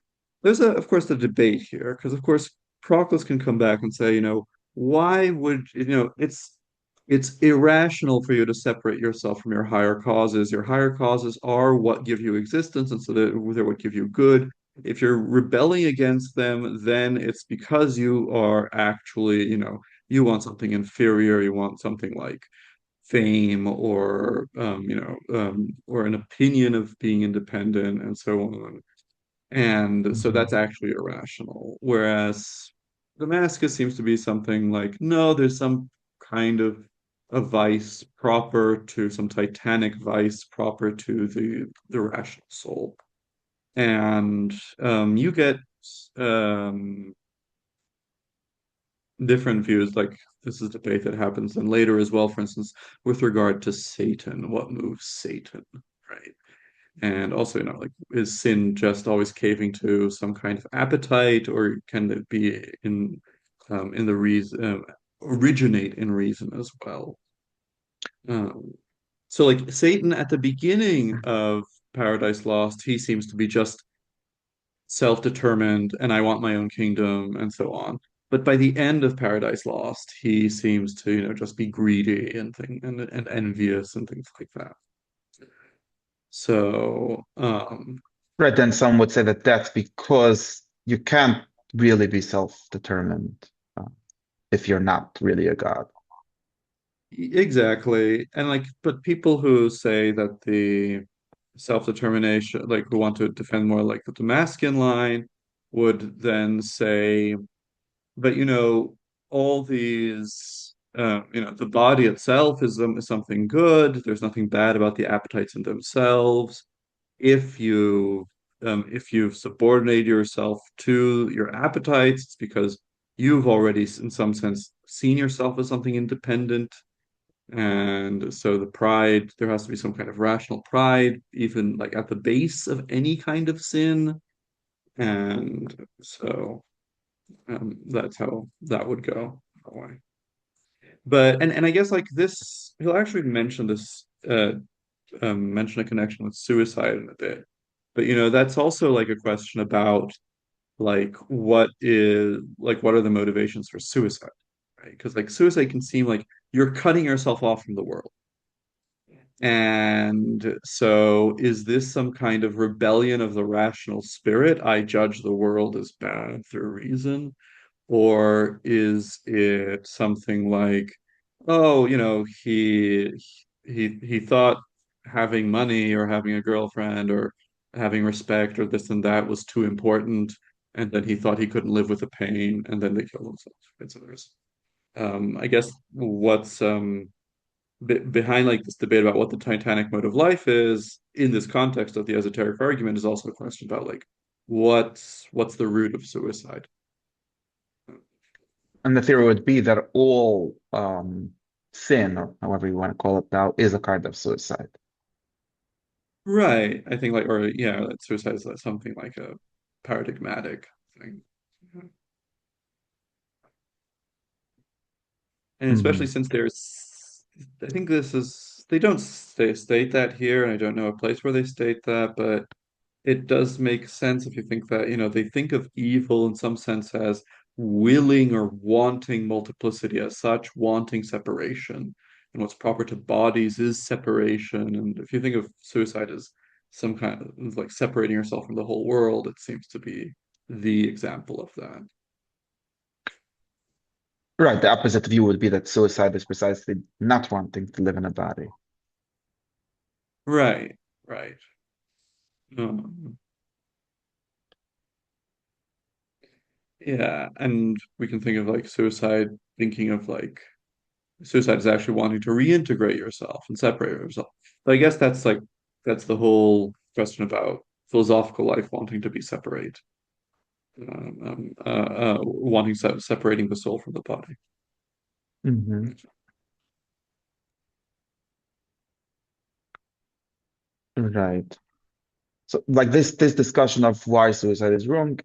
There's of course, the debate here, because of course, Proclus can come back and say, why would, it's irrational for you to separate yourself from your higher causes. Your higher causes are what give you existence, and so they're what give you good. If you're rebelling against them, then it's because you are actually, you want something inferior, you want something like fame or or an opinion of being independent and so on. And so Hmm. that's actually irrational. Whereas Damascus seems to be something like, no, there's some kind of a vice proper to some titanic vice proper to the rational soul. And you get um, different views, like this is a debate that happens then later as well, for instance, with regard to Satan, what moves Satan, right? And also, like, is sin just always caving to some kind of appetite, or can it be in the reason, originate in reason as well? Um, so, like Satan at the beginning of Paradise Lost, he seems to be just self-determined, and I want my own kingdom, and so on. But by the end of Paradise Lost, he seems to, just be greedy and envious and things like that. So, Right, then some would say that that's because you can't really be self-determined uh, if you're not really a god. exactly. And like, but people who say that the self-determination, like who want to defend more like the Damascene line, would then say, but all these, the body itself is something good. There's nothing bad about the appetites in themselves. If if you've subordinated yourself to your appetites, it's because you've already, in some sense, seen yourself as something independent. And so the pride, there has to be some kind of rational pride, even like at the base of any kind of sin. And so that's how that would go. But and I guess like this, he'll actually mention this, mention a connection with suicide in a bit. But that's also like a question about like what are the motivations for suicide, right? Because like suicide can seem like you're cutting yourself off from the world. And so is this some kind of rebellion of the rational spirit? I judge the world as bad through reason. Or is it something like, oh, he thought having money or having a girlfriend or having respect or this and that was too important, and then he thought he couldn't live with the pain, and then they killed themselves. Right? So there's, I guess, what's be behind like this debate about what the Titanic mode of life is in this context of the esoteric argument is also a question about like what's the root of suicide. And the theory would be that all sin, or however you want to call it now, is a kind of suicide. Right. I think like, or yeah, that suicide is like something like a paradigmatic thing. And especially Hmm. since I think they don't state that here, and I don't know a place where they state that, but it does make sense if you think that, they think of evil in some sense as willing or wanting multiplicity as such, wanting separation. And what's proper to bodies is separation. And if you think of suicide as some kind of like separating yourself from the whole world, it seems to be the example of that. Right, the opposite view would be that suicide is precisely not wanting to live in a body. Right, right. Um, yeah, and we can think of like suicide, thinking of like suicide is actually wanting to reintegrate yourself and separate yourself. But I guess that's the whole question about philosophical life wanting to be separate, wanting separating the soul from the body. Hmm. Right. So, like this discussion of why suicide is wrong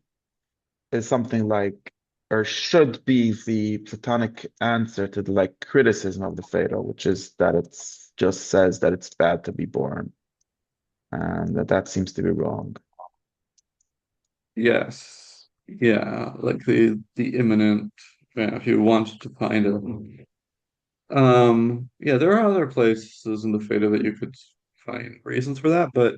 is something like, or should be the Platonic answer to the like criticism of the Phaedo, which is that it's just says that it's bad to be born, and that seems to be wrong. Yes, yeah, like the imminent. Yeah, if you wanted to find it, yeah, there are other places in the Phaedo that you could find reasons for that, but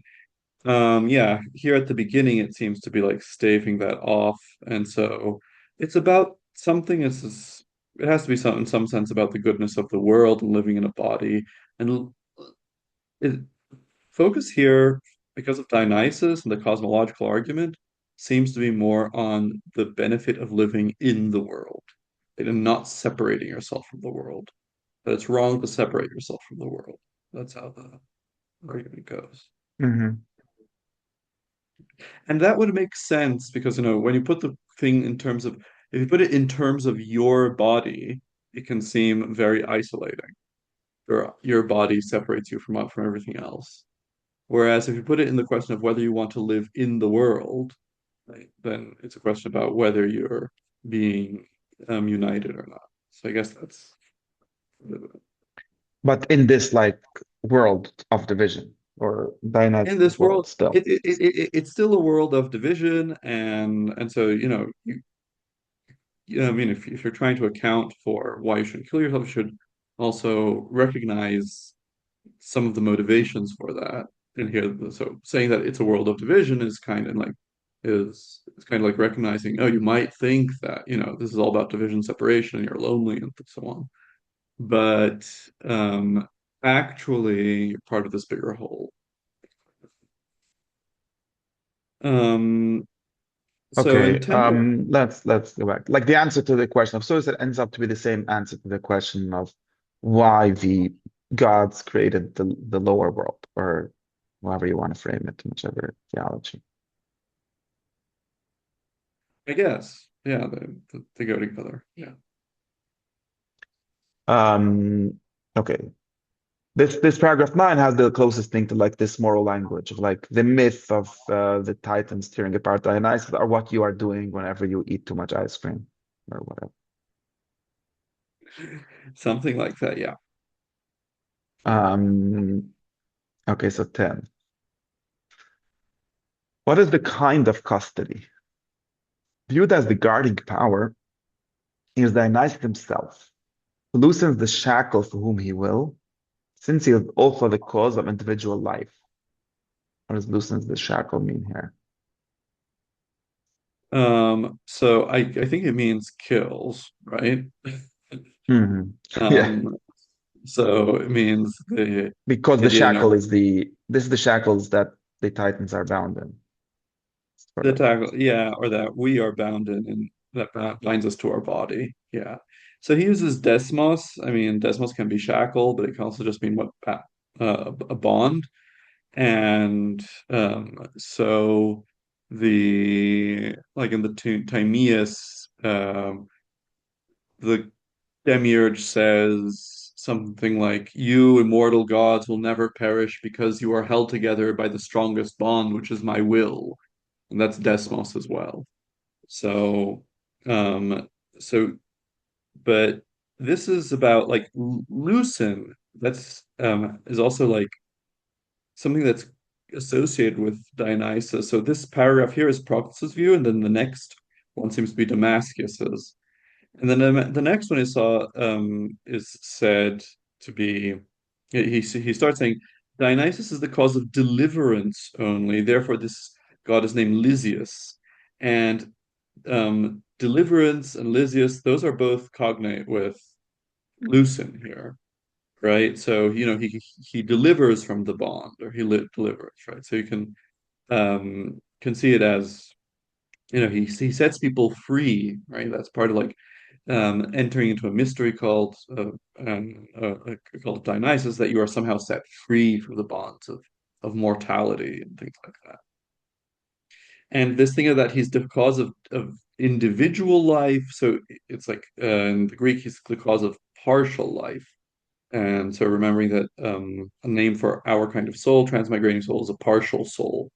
yeah, here at the beginning it seems to be like staving that off, and so it's about something as it has to be some in some sense about the goodness of the world and living in a body. And it, focus here, because of Dionysus and the cosmological argument, seems to be more on the benefit of living in the world and not separating yourself from the world. That it's wrong to separate yourself from the world. That's how the argument goes. Hmm. And that would make sense because, when you put the thing in terms of, if you put it in terms of your body, it can seem very isolating. Your body separates you from everything else. Whereas if you put it in the question of whether you want to live in the world, right, then it's a question about whether you're being united or not. So I guess that's But in this like world of division or in Dionysus this world world, still. it's still a world of division, and so I mean, if you're trying to account for why you shouldn't kill yourself, you should also recognize some of the motivations for that. And here, so saying that it's a world of division is kind of like recognizing, oh, you might think that, this is all about division, separation, and you're lonely and so on. But actually, you're part of this bigger whole. Um, so in Okay, temple, let's go back. Like the answer to the question of suicide ends up to be the same answer to the question of why the gods created the lower world, or however you want to frame it, in whichever theology. I guess, yeah, they go together. Yeah. Um, okay. This paragraph 9 has the closest thing to like this moral language of like the myth of the Titans tearing apart Dionysus are what you are doing whenever you eat too much ice cream or whatever. Something like that, yeah. Um, okay, so 10. What is the kind of custody? Viewed as the guarding power, is Dionysus himself, who loosens the shackle for whom he will, since he is also the cause of individual life. What does loosens the shackle mean here? So I think it means kills, right? Hmm. Yeah, Um, so it means because the the idea, shackle is this is the shackles that the Titans are bound in, sort the of. tackle, yeah, or that we are bound in, and that binds us to our body. Yeah. So he uses desmos. I mean, desmos can be shackle, but it can also just mean a bond. And so like in the Timaeus, the Demiurge says something like, "You immortal gods will never perish because you are held together by the strongest bond, which is my will." And that's Desmos as well. So, um, so, but this is about like loosen. That's is also like something that's associated with Dionysus. So this paragraph here is Proclus's view, and then the next one seems to be Damascus's. And then the next one is said to be he starts saying Dionysus is the cause of deliverance only. Therefore, this god is named Lysias, and deliverance and Lysias, those are both cognate with Lucian here, right? So he delivers from the bond, or delivers, right? So you can see it as he sets people free, right? That's part of like entering into a mystery called Dionysus, that you are somehow set free from the bonds of mortality and things like that. And this thing of that he's the cause of individual life, so it's like in the Greek he's the cause of partial life. And so remembering that a name for our kind of soul, transmigrating soul, is a partial soul,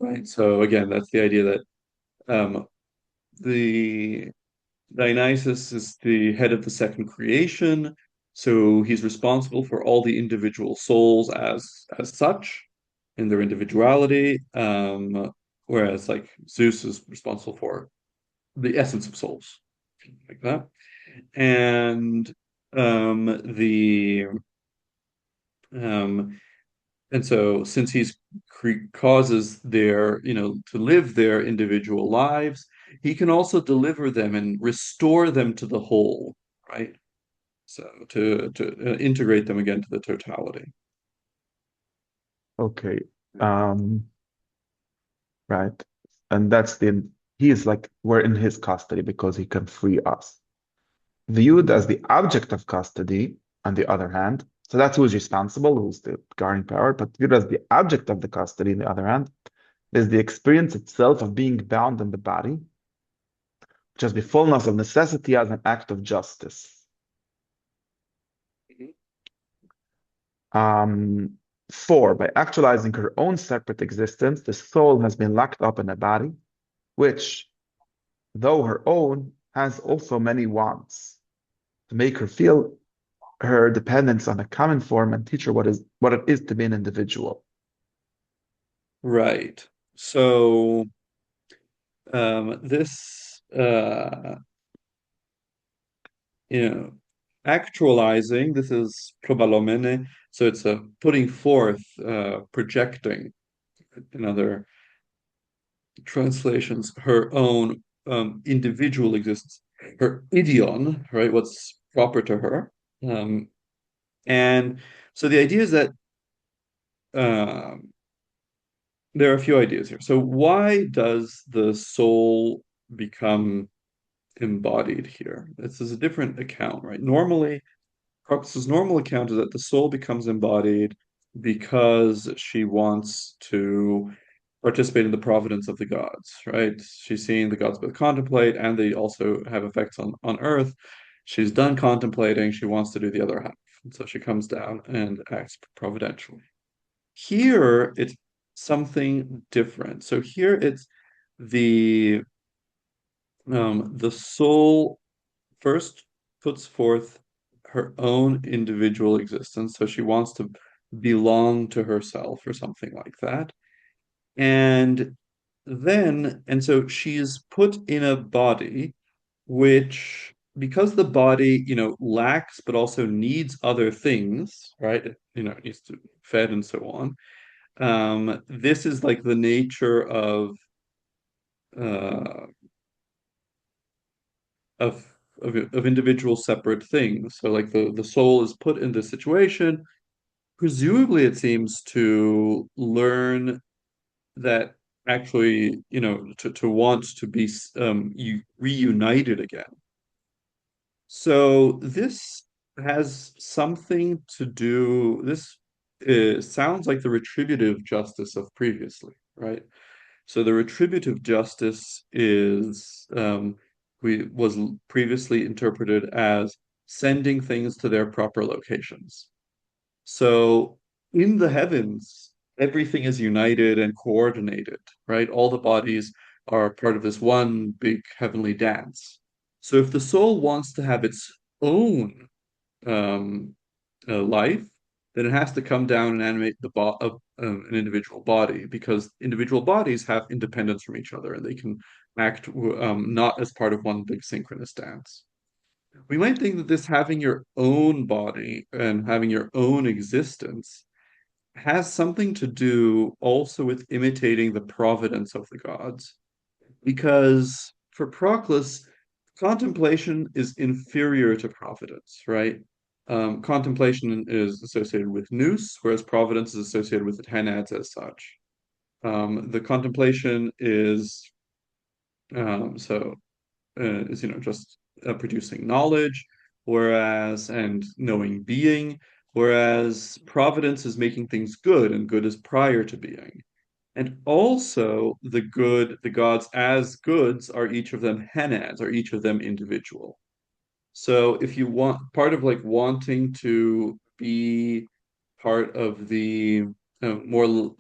right? So again, that's the idea that the Dionysus is the head of the second creation, so he's responsible for all the individual souls as such in their individuality, whereas like Zeus is responsible for the essence of souls, like that. And the um, and so since causes their to live their individual lives, he can also deliver them and restore them to the whole. right? So to integrate them again to the totality. Okay. Um, right. And that's he is like, we're in his custody because he can free us. Viewed as the object of custody, on the other hand, so that's who's responsible, who's the guarding power, but viewed as the object of the custody, on the other hand, is the experience itself of being bound in the body, which has the fullness of necessity as an act of justice. Mhm. Um, Four, by actualizing her own separate existence, the soul has been locked up in a body, which, though her own, has also many wants to make her feel her dependence on a common form and teach her what it is to be an individual. Right. So this you know, actualizing, this is probalomene, so it's a putting forth, projecting, in other translations, her own individual existence, her idion, right? What's proper to her. Um, and so the idea is that um, there are a few ideas here. So why does the soul become embodied here? This is a different account, right? Normally, Crocus's normal account is that the soul becomes embodied because she wants to participate in the providence of the gods, right? She's seeing the gods both contemplate and they also have effects on Earth. She's done contemplating, she wants to do the other half. And so she comes down and acts providentially. Here it's something different. So here it's the the soul first puts forth her own individual existence. So she wants to belong to herself or something like that. And and so she's put in a body which, because the body, lacks but also needs other things, right? It needs to be fed and so on. This is like the nature uh, of individual separate things. So like the soul is put in this situation, presumably it seems to learn that actually, to want to be reunited again. So this has something to do, this sounds like the retributive justice of previously, right? So the retributive justice is we was previously interpreted as sending things to their proper locations. So in the heavens, everything is united and coordinated, right? All the bodies are part of this one big heavenly dance. So if the soul wants to have its own um, life, then it has to come down and animate an individual body because individual bodies have independence from each other and they can act not as part of one big synchronous dance. We might think that this having your own body and having your own existence has something to do also with imitating the providence of the gods. Because for Proclus, contemplation is inferior to providence, right? Contemplation is associated with nous, whereas providence is associated with the tenads as such. The contemplation is so is just producing knowledge, whereas and knowing being, whereas providence is making things good, and good is prior to being. And also the gods as goods are each of them henads, are each of them individual. So if you want part of like wanting to be part of the more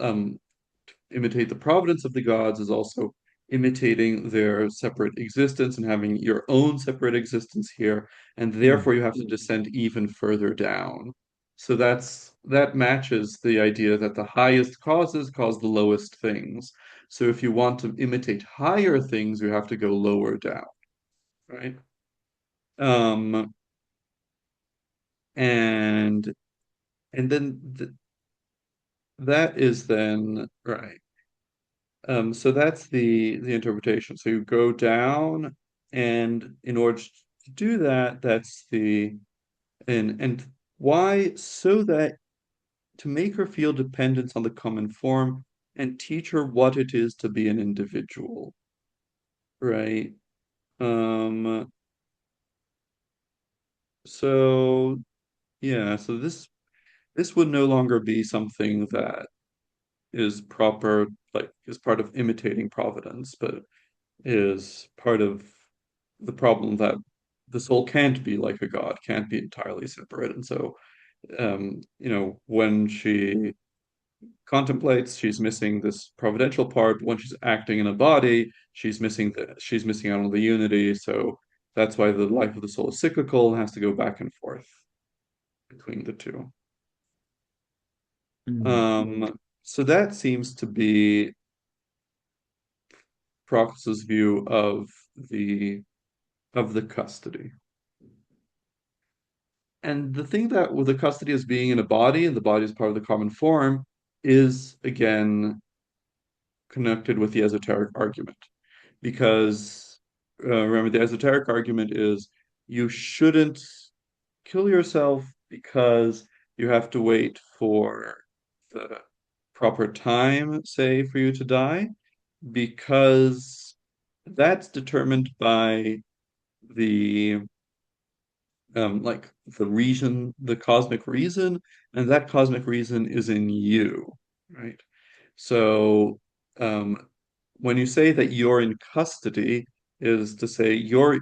imitate the providence of the gods is also imitating their separate existence and having your own separate existence here, and Hmm. therefore you have to descend even further down. So that matches the idea that the highest causes cause the lowest things. So if you want to imitate higher things, you have to go lower down, right? Um, and and then that is then right. So that's the interpretation. So you go down, and in order to do that, that's the and why? So that to make her feel dependence on the common form and teach her what it is to be an individual, right? Um, so yeah, so this would no longer be something that is proper, like is part of imitating providence, but is part of the problem that the soul can't be like a god, can't be entirely separate. And so, when she contemplates, she's missing this providential part. But when she's acting in a body, she's missing out on the unity. So that's why the life of the soul is cyclical and has to go back and forth between the two. Mm. So that seems to be Proclus's view of the custody. And the thing that with the custody as being in a body, and the body is part of the common form, is again connected with the esoteric argument. Because remember, the esoteric argument is you shouldn't kill yourself because you have to wait for the proper time, say, for you to die, because that's determined by the like the reason, the cosmic reason, and that cosmic reason is in you, right? So when you say that you're in custody, is to say you're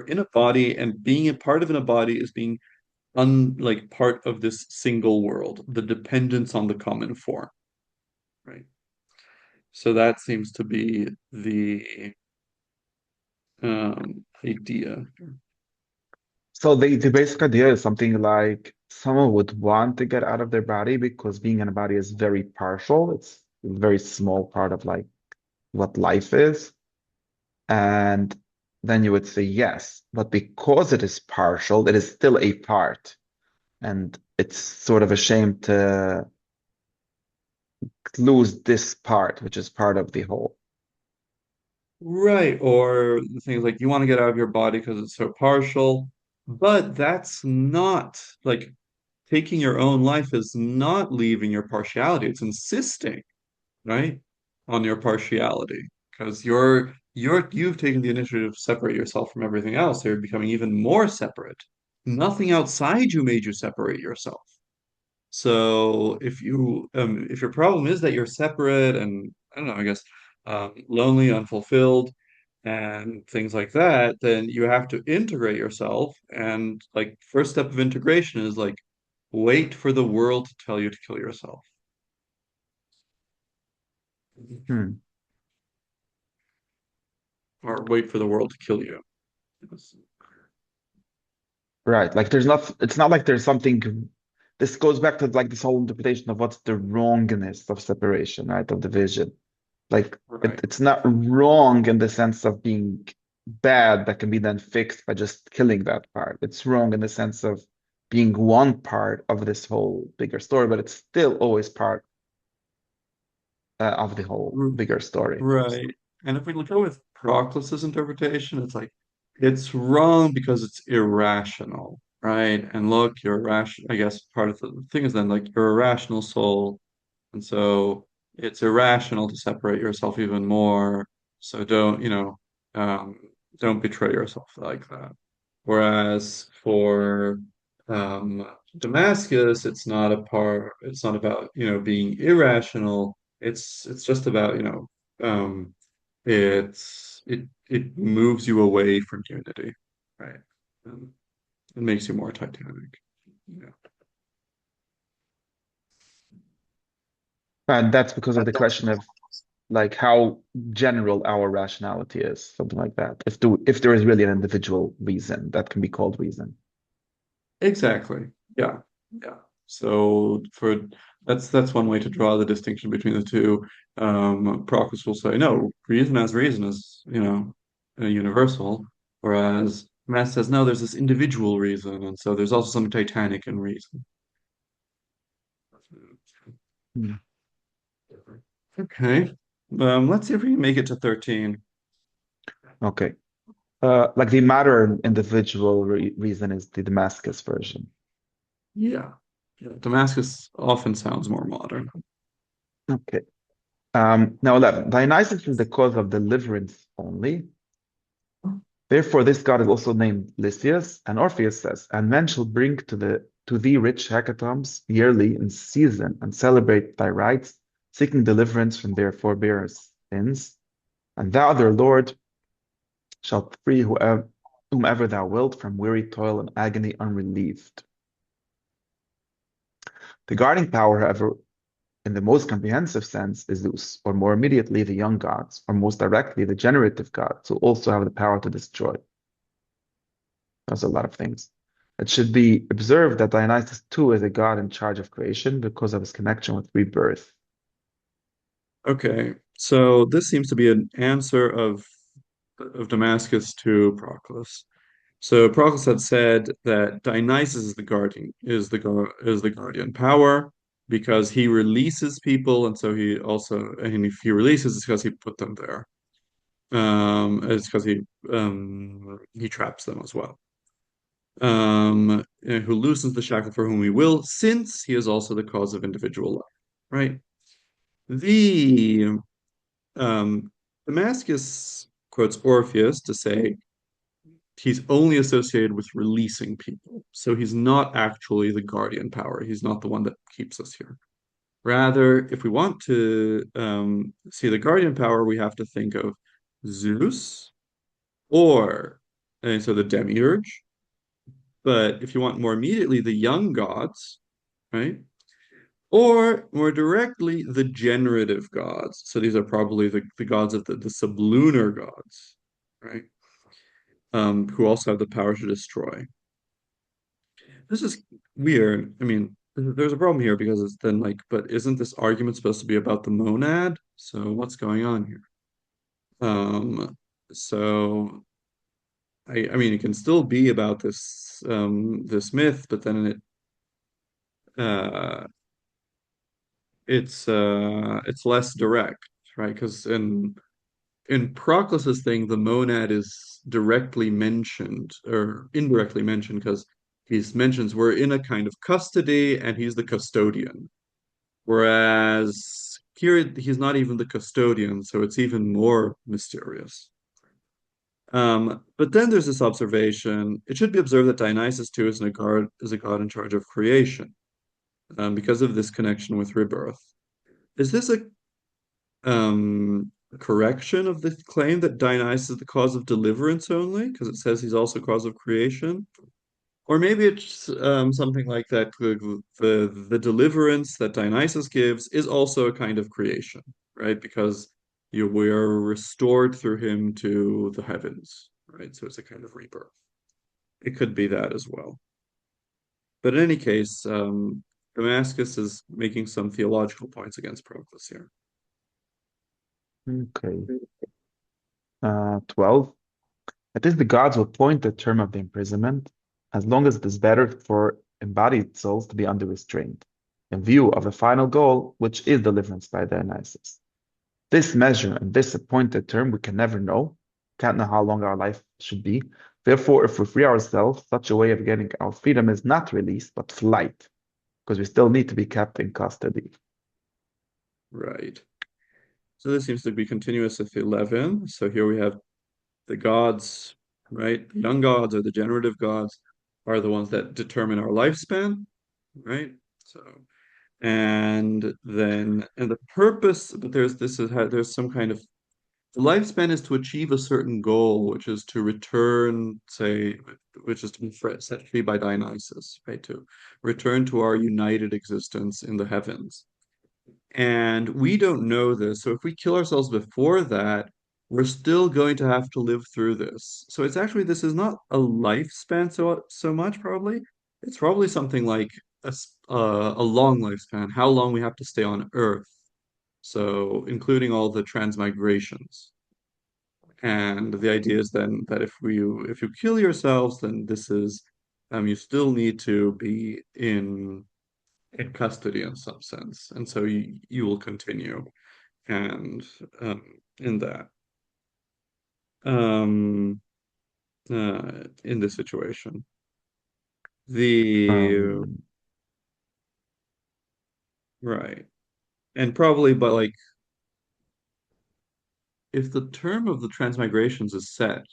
in a body, and being a part of in a body is being like part of this single world, the dependence on the common form, right? So that seems to be the idea. So the basic idea is something like someone would want to get out of their body because being in a body is very partial. It's a very small part of like what life is. And then you would say yes, but because it is partial, it is still a part. And it's sort of a shame to lose this part, which is part of the whole. Right, or things like you want to get out of your body because it's so partial, but that's not like taking your own life is not leaving your partiality. It's insisting, right, on your partiality because you've taken the initiative to separate yourself from everything else. So you're becoming even more separate. Nothing outside you made you separate yourself. So if your problem is that you're separate and I don't know, I guess lonely, unfulfilled, and things like that, then you have to integrate yourself. And like first step of integration is like wait for the world to tell you to kill yourself. Hmm. Or wait for the world to kill you. Yes. Right. Like it's not like there's something, this goes back to like this whole interpretation of what's the wrongness of separation, right? Of division. Like Right. it's not wrong in the sense of being bad that can be then fixed by just killing that part. It's wrong in the sense of being one part of this whole bigger story, but it's still always part of the whole R- bigger story. Right. And if we look at with Proclus's interpretation, it's like it's wrong because it's irrational, right? And look, you're irrational. I guess part of the thing is then like you're a rational soul, and so it's irrational to separate yourself even more. So um, don't betray yourself like that. Whereas for Damascus, it's not about, being irrational. It's just about, it moves you away from unity, right? Um, it makes you more Titanic. Yeah. And that's because of the question of like how general our rationality is, something like that. If there is really an individual reason that can be called reason. Exactly. Yeah. Yeah. So that's one way to draw the distinction between the two. Proclus will say, no, reason as reason is, universal, whereas Matt says, no, there's this individual reason, and so there's also some Titanic in reason. Hmm. Okay. Let's see if we can make it to 13. Okay. Like the matter individual reason is the Damascus version. Yeah. Yeah. Damascus often sounds more modern. Okay. Now 11. Dionysus is the cause of deliverance only. Therefore, this god is also named Lysias, and Orpheus says, "And men shall bring to thee rich hecatombs yearly in season, and celebrate thy rites, seeking deliverance from their forebears' sins. And thou, their Lord, shalt free whomever thou wilt from weary toil and agony unrelieved." The guarding power, however, in the most comprehensive sense, is Zeus, or more immediately, the young gods, or most directly, the generative gods, who also have the power to destroy. That's a lot of things. It should be observed that Dionysus too is a god in charge of creation because of his connection with rebirth. Okay. So this seems to be an answer of Damascus to Proclus. So Proclus had said that Dionysus is the guardian power because he releases people, and so and if he releases, it's because he put them there. It's because he traps them as well. Who loosens the shackle for whom he will, since he is also the cause of individual life. Right. The Damascus quotes Orpheus to say he's only associated with releasing people. So he's not actually the guardian power. He's not the one that keeps us here. Rather, if we want to see the guardian power, we have to think of Zeus or and so the demiurge. But if you want more immediately, the young gods, right? Or more directly, the generative gods. So these are probably the gods of the sublunar gods, right? Who also have the power to destroy. This is weird. I mean, there's a problem here because it's then like, but isn't this argument supposed to be about the monad? So what's going on here? So I mean, it can still be about this myth, but then uh, it's less direct, right? Because in Proclus's thing, the monad is directly mentioned or indirectly mentioned because he mentions we're in a kind of custody and he's the custodian. Whereas here he's not even the custodian, so it's even more mysterious. But then there's this observation. It should be observed that Dionysus too is a god in charge of creation, because of this connection with rebirth. Is this a correction of the claim that Dionysus is the cause of deliverance only, because it says he's also cause of creation? Or maybe it's something like that the deliverance that Dionysus gives is also a kind of creation, right? Because we are restored through him to the heavens, right? So it's a kind of rebirth. It could be that as well. But in any case, Damascus is making some theological points against Proclus here. Okay. 12. It is the gods who appoint the term of the imprisonment, as long as it is better for embodied souls to be under restraint, in view of the final goal, which is deliverance by Dionysus. This measure and this appointed term we can never know, can't know how long our life should be. Therefore, if we free ourselves, such a way of getting our freedom is not release, but flight, because we still need to be kept in custody. Right. So this seems to be continuous with 11. So here we have the gods, right? The young gods or the generative gods are the ones that determine our lifespan, right? So, and the purpose, but there's some kind of the lifespan is to achieve a certain goal, which is to return, say, which is to be set free by Dionysus, right? To return to our united existence in the heavens. And we don't know this. So if we kill ourselves before that, we're still going to have to live through this. So it's actually, this is not a lifespan so much, probably. It's probably something like a long lifespan, how long we have to stay on Earth. So including all the transmigrations. And the idea is then that if you kill yourselves, then this is you still need to be in custody in some sense, and so you will continue and in that. Um, in this situation. The Um, right. And probably, but like if the term of the transmigrations is set,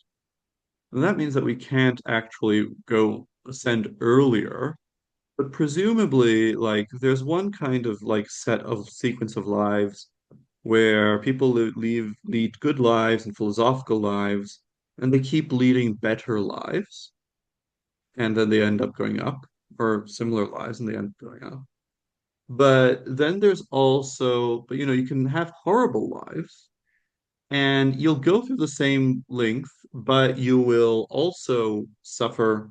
then that means that we can't actually go ascend earlier. But presumably, like there's one kind of like set of sequence of lives where people lead good lives and philosophical lives, and they keep leading better lives, and then they end up going up, or similar lives, and they end up going up. But then there's also, but you can have horrible lives, and you'll go through the same length, but you will also suffer.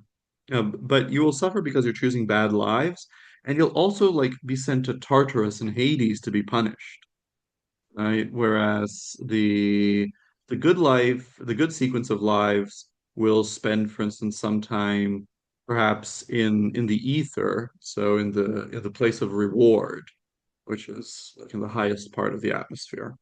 But you will suffer because you're choosing bad lives, and you'll also like be sent to Tartarus and Hades to be punished, right? Whereas the good sequence of lives will spend, for instance, some time perhaps in the ether, so in the place of reward, which is like in the highest part of the atmosphere,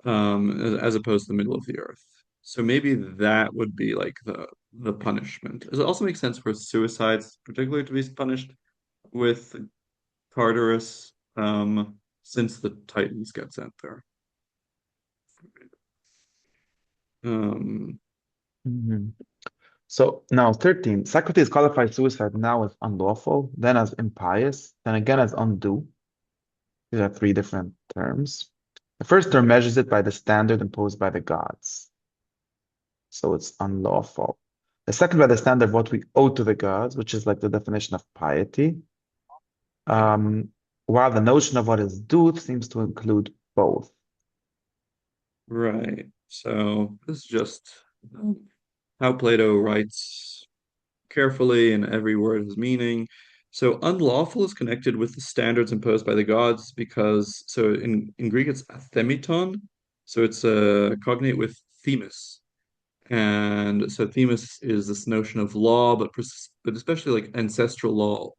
as opposed to the middle of the earth. So maybe that would be like the punishment. It also makes sense for suicides, particularly to be punished with Tartarus, since the Titans get sent there. Um, mhm. So now 13. Socrates qualifies suicide now as unlawful, then as impious, then again as undue. These are three different terms. The first term right, measures it by the standard imposed by the gods. So it's unlawful. The second by the standard of what we owe to the gods, which is like the definition of piety. Um, while the notion of what is due seems to include both. right. So this is just how Plato writes carefully, and every word has meaning. So unlawful is connected with the standards imposed by the gods because so in Greek it's athemiton, so it's a cognate with themis. And so themis is this notion of law, but especially like ancestral law,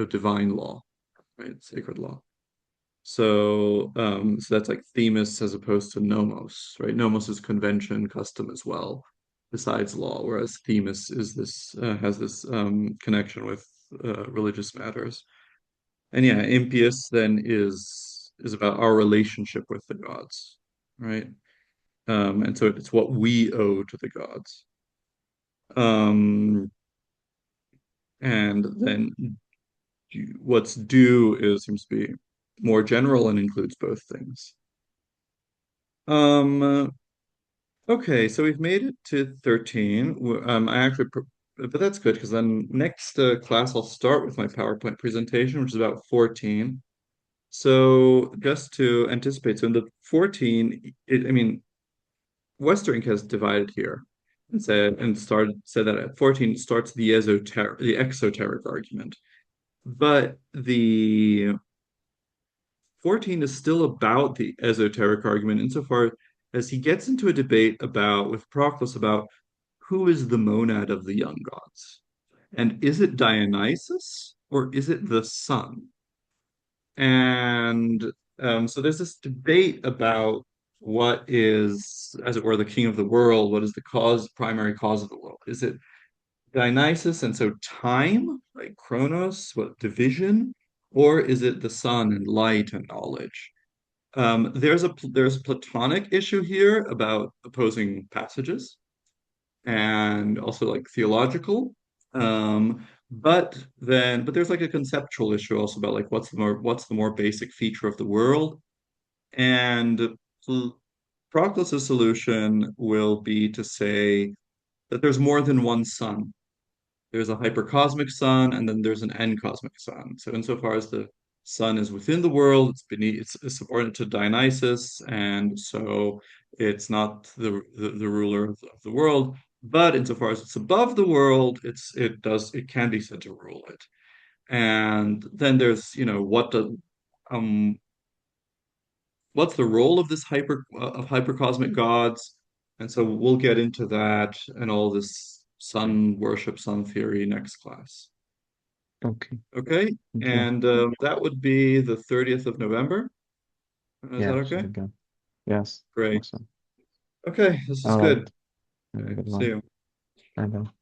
divine law, right? Sacred law. So that's like themis as opposed to nomos, right? Nomos is convention, custom as well, besides law, whereas themis is this has this connection with religious matters. And yeah, impious then is about our relationship with the gods, right? And so it's what we owe to the gods. Um, and then what's due is seems to be more general and includes both things. Um, okay, so we've made it to 13. But that's good because then next class I'll start with my PowerPoint presentation, which is about 14. So just to anticipate, so in the 14, I mean, Western has divided here and said that at 14 starts the exoteric argument. But the 14 is still about the esoteric argument insofar as he gets into a debate with Proclus about who is the monad of the young gods. And is it Dionysus or is it the sun? And so there's this debate about what is, as it were, the king of the world, what is the primary cause of the world? Is it Dionysus, and so time, like Chronos, what division, or is it the sun and light and knowledge? There's a Platonic issue here about opposing passages, and also like theological. But there's like a conceptual issue also about like what's the more basic feature of the world, and Proclus's solution will be to say that there's more than one sun. There's a hypercosmic sun, and then there's an n-cosmic sun. So insofar as the sun is within the world, it's subordinate to Dionysus, and so it's not the ruler of the world. But insofar as it's above the world, it can be said to rule it. And then there's, um what's the role of this hypercosmic gods? And so we'll get into that and all this sun worship, sun theory next class. Okay, Okay, thank you. and that would be the 30th of November. Is that Yeah, okay? sounds good. Yes, Great. awesome. Okay, this is All right. good. Have a Okay, good see one. you. I know.